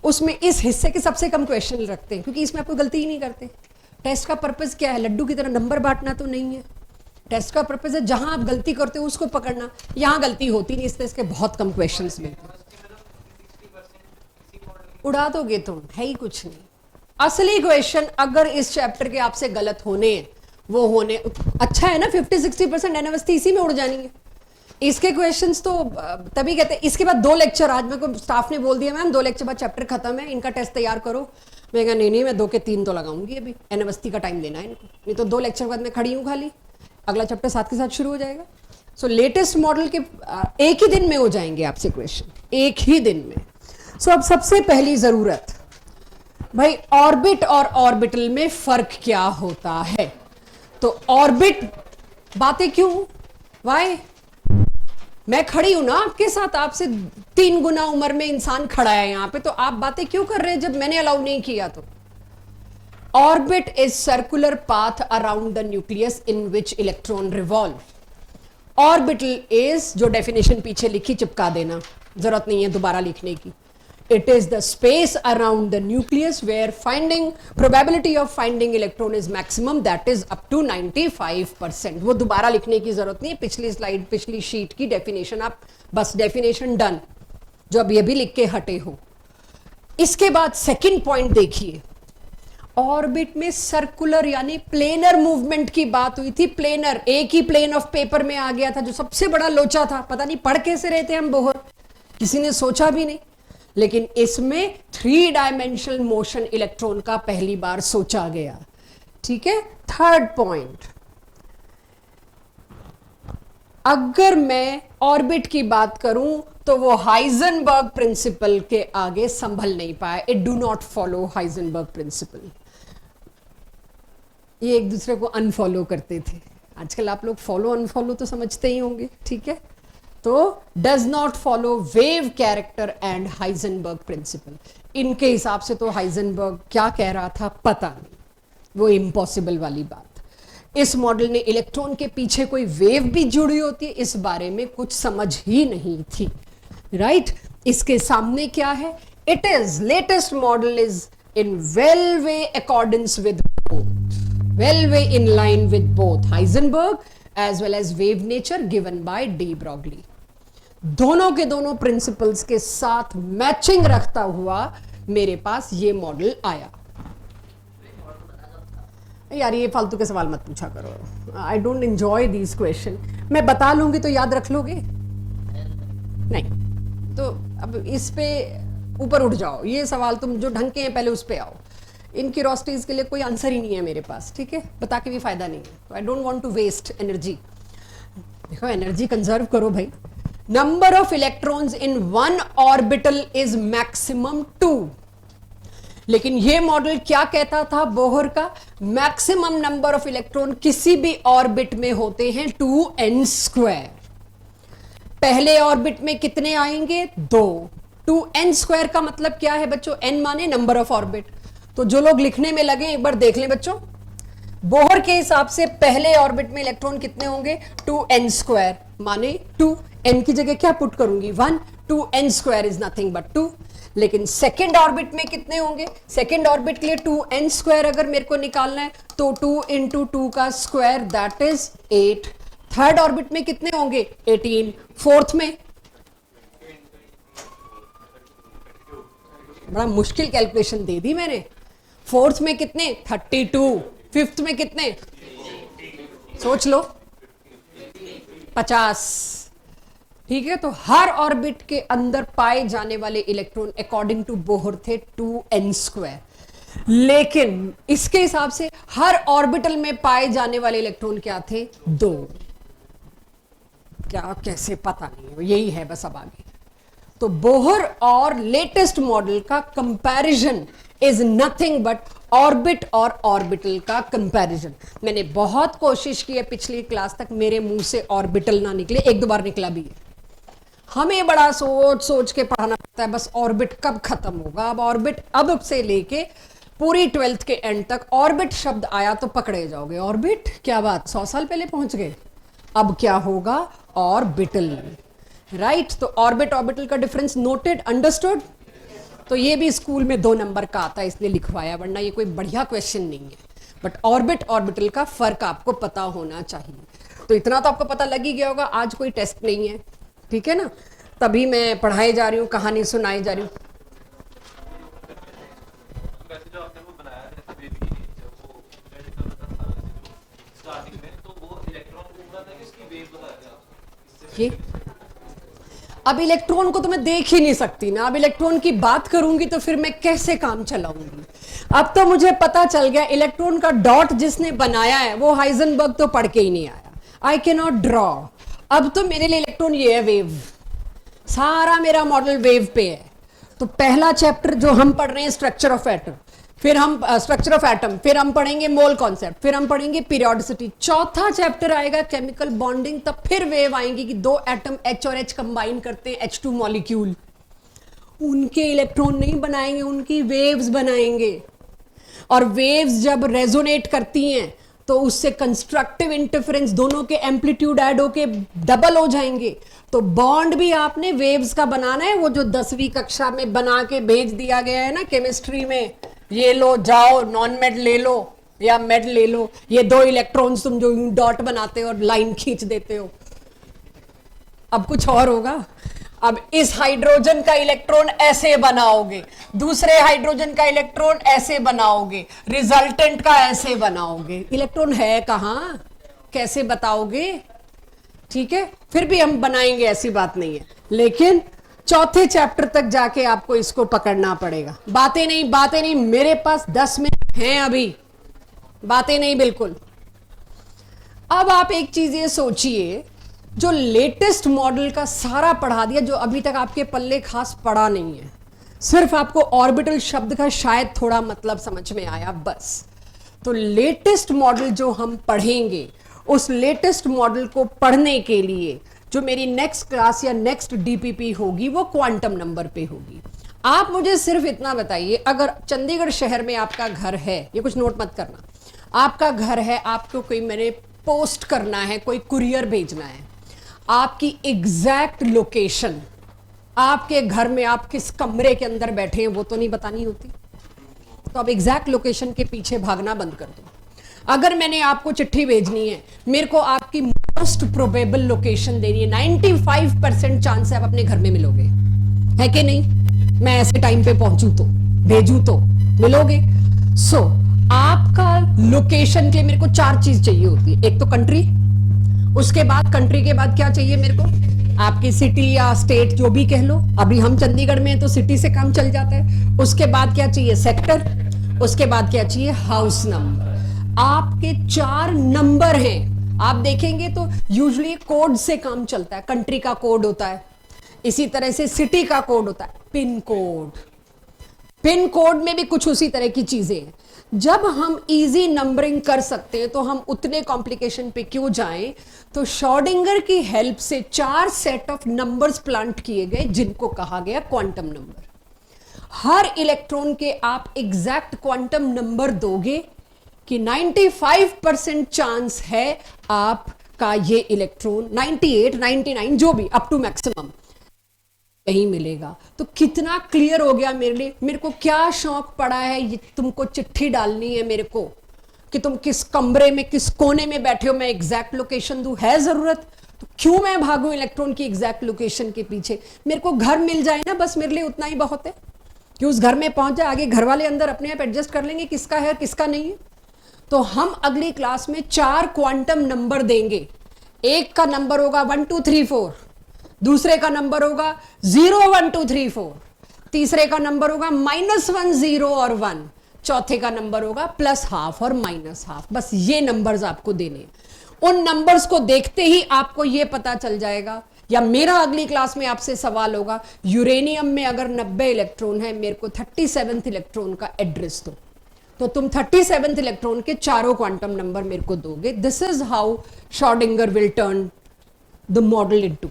उसमें इस हिस्से के सबसे कम क्वेश्चन रखते हैं क्योंकि इसमें आपको गलती ही नहीं करते। टेस्ट का पर्पज क्या है, लड्डू की तरह नंबर बांटना तो नहीं है, टेस्ट का पर्पज है जहां आप गलती करते हो उसको पकड़ना, यहां गलती होती नहीं, इसलिए इसके बहुत कम क्वेश्चन मिलते हैं। उड़ा दोगे तुम, है ही कुछ नहीं। असली क्वेश्चन अगर इस चैप्टर के आपसे गलत होने हैं, वो होने अच्छा है ना, 50-60% एनावस्थी इसी में उड़ जानी है। इसके क्वेश्चंस तो तभी कहते हैं। इसके बाद 2 लेक्चर, आज मेरे को स्टाफ ने बोल दिया मैम 2 लेक्चर बाद चैप्टर खत्म है, इनका टेस्ट तैयार करो। मैं कहा नहीं मैं 2 के 3 तो लगाऊंगी, अभी एनावस्थी का टाइम देना है इनको, नहीं तो 2 लेक्चर बाद मैं खड़ी हूँ खाली, अगला चैप्टर साथ के साथ शुरू हो जाएगा। सो लेटेस्ट मॉडल के एक ही दिन में हो जाएंगे आपसे क्वेश्चन, एक ही दिन में। सो अब सबसे पहली जरूरत भाई, ऑर्बिट और ऑर्बिटल में फर्क क्या होता है। तो ऑर्बिट, बातें क्यों, वाई, मैं खड़ी हूं ना आपके साथ, आपसे 3 गुना उम्र में इंसान खड़ा है यहां पे, तो आप बातें क्यों कर रहे हैं जब मैंने अलाउ नहीं किया। तो orbit is circular path around the nucleus in which electron revolve. Orbital is, जो डेफिनेशन पीछे लिखी चिपका देना, जरूरत नहीं है दोबारा लिखने की। It is the space around the nucleus where probability of finding electron is maximum, that is up to 95%। वो दोबारा लिखने की जरूरत नहीं है, पिछली स्लाइड पिछली शीट की डेफिनेशन, आप बस डेफिनेशन डन, जो अब ये भी लिख के हटे हो। इसके बाद सेकंड पॉइंट देखिए, ऑर्बिट में सर्कुलर यानी प्लेनर मूवमेंट की बात हुई थी। प्लेनर एक ही प्लेन ऑफ पेपर में आ गया था, जो सबसे बड़ा लोचा था, पता नहीं पढ़ कैसे रहे थे हम बोहर, किसी ने सोचा भी नहीं। लेकिन इसमें 3-डायमेंशनल मोशन इलेक्ट्रॉन का पहली बार सोचा गया, ठीक है। थर्ड पॉइंट, अगर मैं ऑर्बिट की बात करूं तो वो हाइजेनबर्ग प्रिंसिपल के आगे संभल नहीं पाया। It do not follow Heisenberg principle. ये एक दूसरे को अनफॉलो करते थे, आजकल आप लोग फॉलो अनफॉलो तो समझते ही होंगे, ठीक है। तो does not follow wave character and Heisenberg principle. इनके हिसाब से तो हाइजेनबर्ग क्या कह रहा था पता नहीं, वो इम्पॉसिबल वाली बात। इस मॉडल ने इलेक्ट्रॉन के पीछे कोई वेव भी जुड़ी होती है इस बारे में कुछ समझ ही नहीं थी, राइट? इसके सामने क्या है? It is latest model is in well way accordance with both, well way in line with both Heisenberg as well as wave nature given by de Broglie. दोनों के दोनों प्रिंसिपल्स के साथ मैचिंग रखता हुआ मेरे पास ये मॉडल आया। यार ये फालतू के सवाल मत पूछा करो, I don't enjoy these question. मैं बता लूंगी तो याद रख लोगे? नहीं, तो अब इस पे ऊपर उठ जाओ। ये सवाल तुम जो ढंग के हैं पहले उस पे आओ। इन क्यूरोसिटीज के लिए कोई आंसर ही नहीं है मेरे पास, ठीक है? बता के भी फायदा नहीं है। I don't want to waste energy. देखो एनर्जी कंजर्व करो भाई। Number of electrons in one orbital is maximum 2। लेकिन ये मॉडल क्या कहता था बोहर का? मैक्सिमम नंबर ऑफ इलेक्ट्रॉन किसी भी ऑर्बिट में होते हैं 2n²। पहले ऑर्बिट में कितने आएंगे? 2। 2n² का मतलब क्या है बच्चों? n माने नंबर ऑफ ऑर्बिट। तो जो लोग लिखने में लगे एक बार देख लें बच्चों। बोहर के हिसाब से पहले ऑर्बिट में इलेक्ट्रॉन कितने होंगे? 2n² माने 2। n की जगह क्या पुट करूंगी? 1। 2n² is nothing but 2। लेकिन सेकेंड ऑर्बिट में कितने होंगे? सेकेंड ऑर्बिट के लिए 2n² अगर मेरे को निकालना है तो 2 × 2 का square that is 8। Third orbit में कितने होंगे? 18। फोर्थ में बड़ा मुश्किल कैलकुलेशन दे दी मैंने। फोर्थ में कितने? 32। फिफ्थ में कितने? सोच लो, 50। ठीक है, तो हर ऑर्बिट के अंदर पाए जाने वाले इलेक्ट्रॉन अकॉर्डिंग टू बोहर थे 2n²। लेकिन इसके हिसाब से हर ऑर्बिटल में पाए जाने वाले इलेक्ट्रॉन क्या थे? 2। क्या कैसे पता नहीं, यही है बस। अब आगे तो बोहर और लेटेस्ट मॉडल का comparison is nothing but orbit और ऑर्बिटल का कंपैरिजन। मैंने बहुत कोशिश की है पिछली क्लास तक मेरे मुंह से ऑर्बिटल ना निकले, एक दो बार निकला भी है। हमें बड़ा सोच सोच के पढ़ाना पड़ता है बस ऑर्बिट कब खत्म होगा। अब ऑर्बिट अब से लेके पूरी 12th के एंड तक ऑर्बिट शब्द आया तो पकड़े जाओगे। ऑर्बिट क्या बात, 100 साल पहले पहुंच गए। अब क्या होगा? Orbital, right? तो ऑर्बिट ऑर्बिटल का डिफरेंस नोटेड, अंडरस्टूड? तो ये भी स्कूल में 2 नंबर का आता है इसलिए लिखवाया, वरना ये कोई बढ़िया क्वेश्चन नहीं है। बट ऑर्बिट ऑर्बिटल का फर्क आपको पता होना चाहिए। तो इतना तो आपको पता लग ही गया होगा, आज कोई टेस्ट नहीं है, ठीक है ना? तभी मैं पढ़ाई जा रही हूँ, कहानी सुनाई जा रही हूँ। ये अब इलेक्ट्रॉन को तो मैं देख ही नहीं सकती ना। अब इलेक्ट्रॉन की बात करूंगी तो फिर मैं कैसे काम चलाऊंगी? अब तो मुझे पता चल गया इलेक्ट्रॉन का डॉट जिसने बनाया है वो हाइजेनबर्ग तो पढ़ के ही नहीं आया। I can not draw. अब तो मेरे लिए इलेक्ट्रॉन ये है वेव। सारा मेरा मॉडल वेव पे है। तो पहला चैप्टर जो हम पढ़ रहे हैं स्ट्रक्चर ऑफ एटम, फिर हम स्ट्रक्चर ऑफ एटम, फिर हम पढ़ेंगे मोल कॉन्सेप्ट, फिर हम पढ़ेंगे पीरियोडिसिटी। चौथा चैप्टर आएगा केमिकल बॉन्डिंग, तब फिर वेव आएंगी कि 2 एटम H और H कंबाइन करते हैं H2 मॉलिक्यूल। उनके इलेक्ट्रॉन नहीं बनाएंगे, उनकी वेव्स बनाएंगे। और वेव्स जब रेजोनेट करती हैं तो उससे कंस्ट्रक्टिव इंटरफेरेंस, दोनों के एम्पलीट्यूड ऐड होके डबल हो जाएंगे। तो बॉन्ड भी आपने वेव्स का बनाना है, वो जो 10वीं कक्षा में बना के भेज दिया गया है ना केमिस्ट्री में, ये लो जाओ नॉन मेड ले लो या मेड ले लो, ये 2 इलेक्ट्रॉन्स तुम जो डॉट बनाते हो और लाइन खींच देते हो। अब कुछ और होगा। अब इस हाइड्रोजन का इलेक्ट्रॉन ऐसे बनाओगे, दूसरे हाइड्रोजन का इलेक्ट्रॉन ऐसे बनाओगे, रिजल्टेंट का ऐसे बनाओगे। इलेक्ट्रॉन है कहां, कैसे बताओगे? ठीक है, फिर भी हम बनाएंगे, ऐसी बात नहीं है। लेकिन चौथे चैप्टर तक जाके आपको इसको पकड़ना पड़ेगा। बातें नहीं, बातें नहीं, मेरे पास 10 मिनट हैं अभी, बातें नहीं बिल्कुल। अब आप एक चीज ये सोचिए, जो लेटेस्ट मॉडल का सारा पढ़ा दिया, जो अभी तक आपके पल्ले खास पड़ा नहीं है, सिर्फ आपको ऑर्बिटल शब्द का शायद थोड़ा मतलब समझ में आया बस। तो लेटेस्ट मॉडल जो हम पढ़ेंगे, उस लेटेस्ट मॉडल को पढ़ने के लिए जो मेरी नेक्स्ट क्लास या नेक्स्ट डीपीपी होगी वो क्वांटम नंबर पे होगी। आप मुझे सिर्फ इतना बताइए, अगर चंडीगढ़ शहर में आपका घर है, ये कुछ नोट मत करना, आपका घर है, आपको कोई मैंने पोस्ट करना है, कोई कुरियर भेजना है, आपकी एग्जैक्ट लोकेशन, आपके घर में आप किस कमरे के अंदर बैठे हैं वो तो नहीं बतानी होती, तो अब एग्जैक्ट लोकेशन के पीछे भागना बंद कर दो। अगर मैंने आपको चिट्ठी भेजनी है, मेरे को आपकी मोस्ट प्रोबेबल लोकेशन देनी है, 95% चांस है आप अपने घर में मिलोगे, है कि नहीं? मैं ऐसे टाइम पे पहुंचू तो, भेजू तो मिलोगे। सो आपका लोकेशन के लिए मेरे को 4 चीज चाहिए होती है। एक तो कंट्री, उसके बाद कंट्री के बाद क्या चाहिए मेरे को? आपकी सिटी या स्टेट जो भी कह लो, अभी हम चंडीगढ़ में हैं तो सिटी से काम चल जाता है। उसके बाद क्या चाहिए? सेक्टर। उसके बाद क्या चाहिए? House number. आपके 4 नंबर हैं। आप देखेंगे तो यूजुअली कोड से काम चलता है। कंट्री का कोड होता है, इसी तरह से सिटी का कोड होता है, पिन कोड। पिन कोड में भी कुछ उसी तरह की चीजें हैं। जब हम इजी नंबरिंग कर सकते हैं तो हम उतने कॉम्प्लिकेशन पे क्यों जाएं? तो श्रोडिंगर की हेल्प से 4 सेट ऑफ नंबर्स प्लांट किए गए जिनको कहा गया क्वांटम नंबर। हर इलेक्ट्रॉन के आप एग्जैक्ट क्वांटम नंबर दोगे कि 95% चांस है आपका ये इलेक्ट्रॉन, 98, 99 जो भी अप टू मैक्सिमम नहीं मिलेगा। तो कितना क्लियर हो गया मेरे लिए। मेरे को क्या शौक पड़ा है ये तुमको चिट्ठी डालनी है मेरे को कि तुम किस कमरे में किस कोने में बैठे हो, मैं एग्जैक्ट लोकेशन दूं, है जरूरत? तो क्यों मैं भागूं इलेक्ट्रॉन की एग्जैक्ट लोकेशन के पीछे? मेरे को घर मिल जाए ना, बस मेरे लिए उतना ही बहुत है कि उस घर में पहुंच जाए। आगे घर वाले अंदर अपने आप एडजस्ट कर लेंगे किसका है किसका नहीं है। तो हम अगली क्लास में 4 क्वांटम नंबर देंगे। एक का नंबर होगा 1 2 3 4, दूसरे का नंबर होगा 0 1 2 3 4, तीसरे का नंबर होगा -1 0 और 1, चौथे का नंबर होगा +½ और -½ बस ये नंबर्स आपको देने। उन नंबर्स को देखते ही आपको ये पता चल जाएगा, या मेरा अगली क्लास में आपसे सवाल होगा, यूरेनियम में अगर 90 इलेक्ट्रॉन है, मेरे को 37th इलेक्ट्रॉन का एड्रेस दो। तो तुम 37th इलेक्ट्रॉन के चारों क्वांटम नंबर मेरे को दोगे। This is how Schrodinger will turn the model into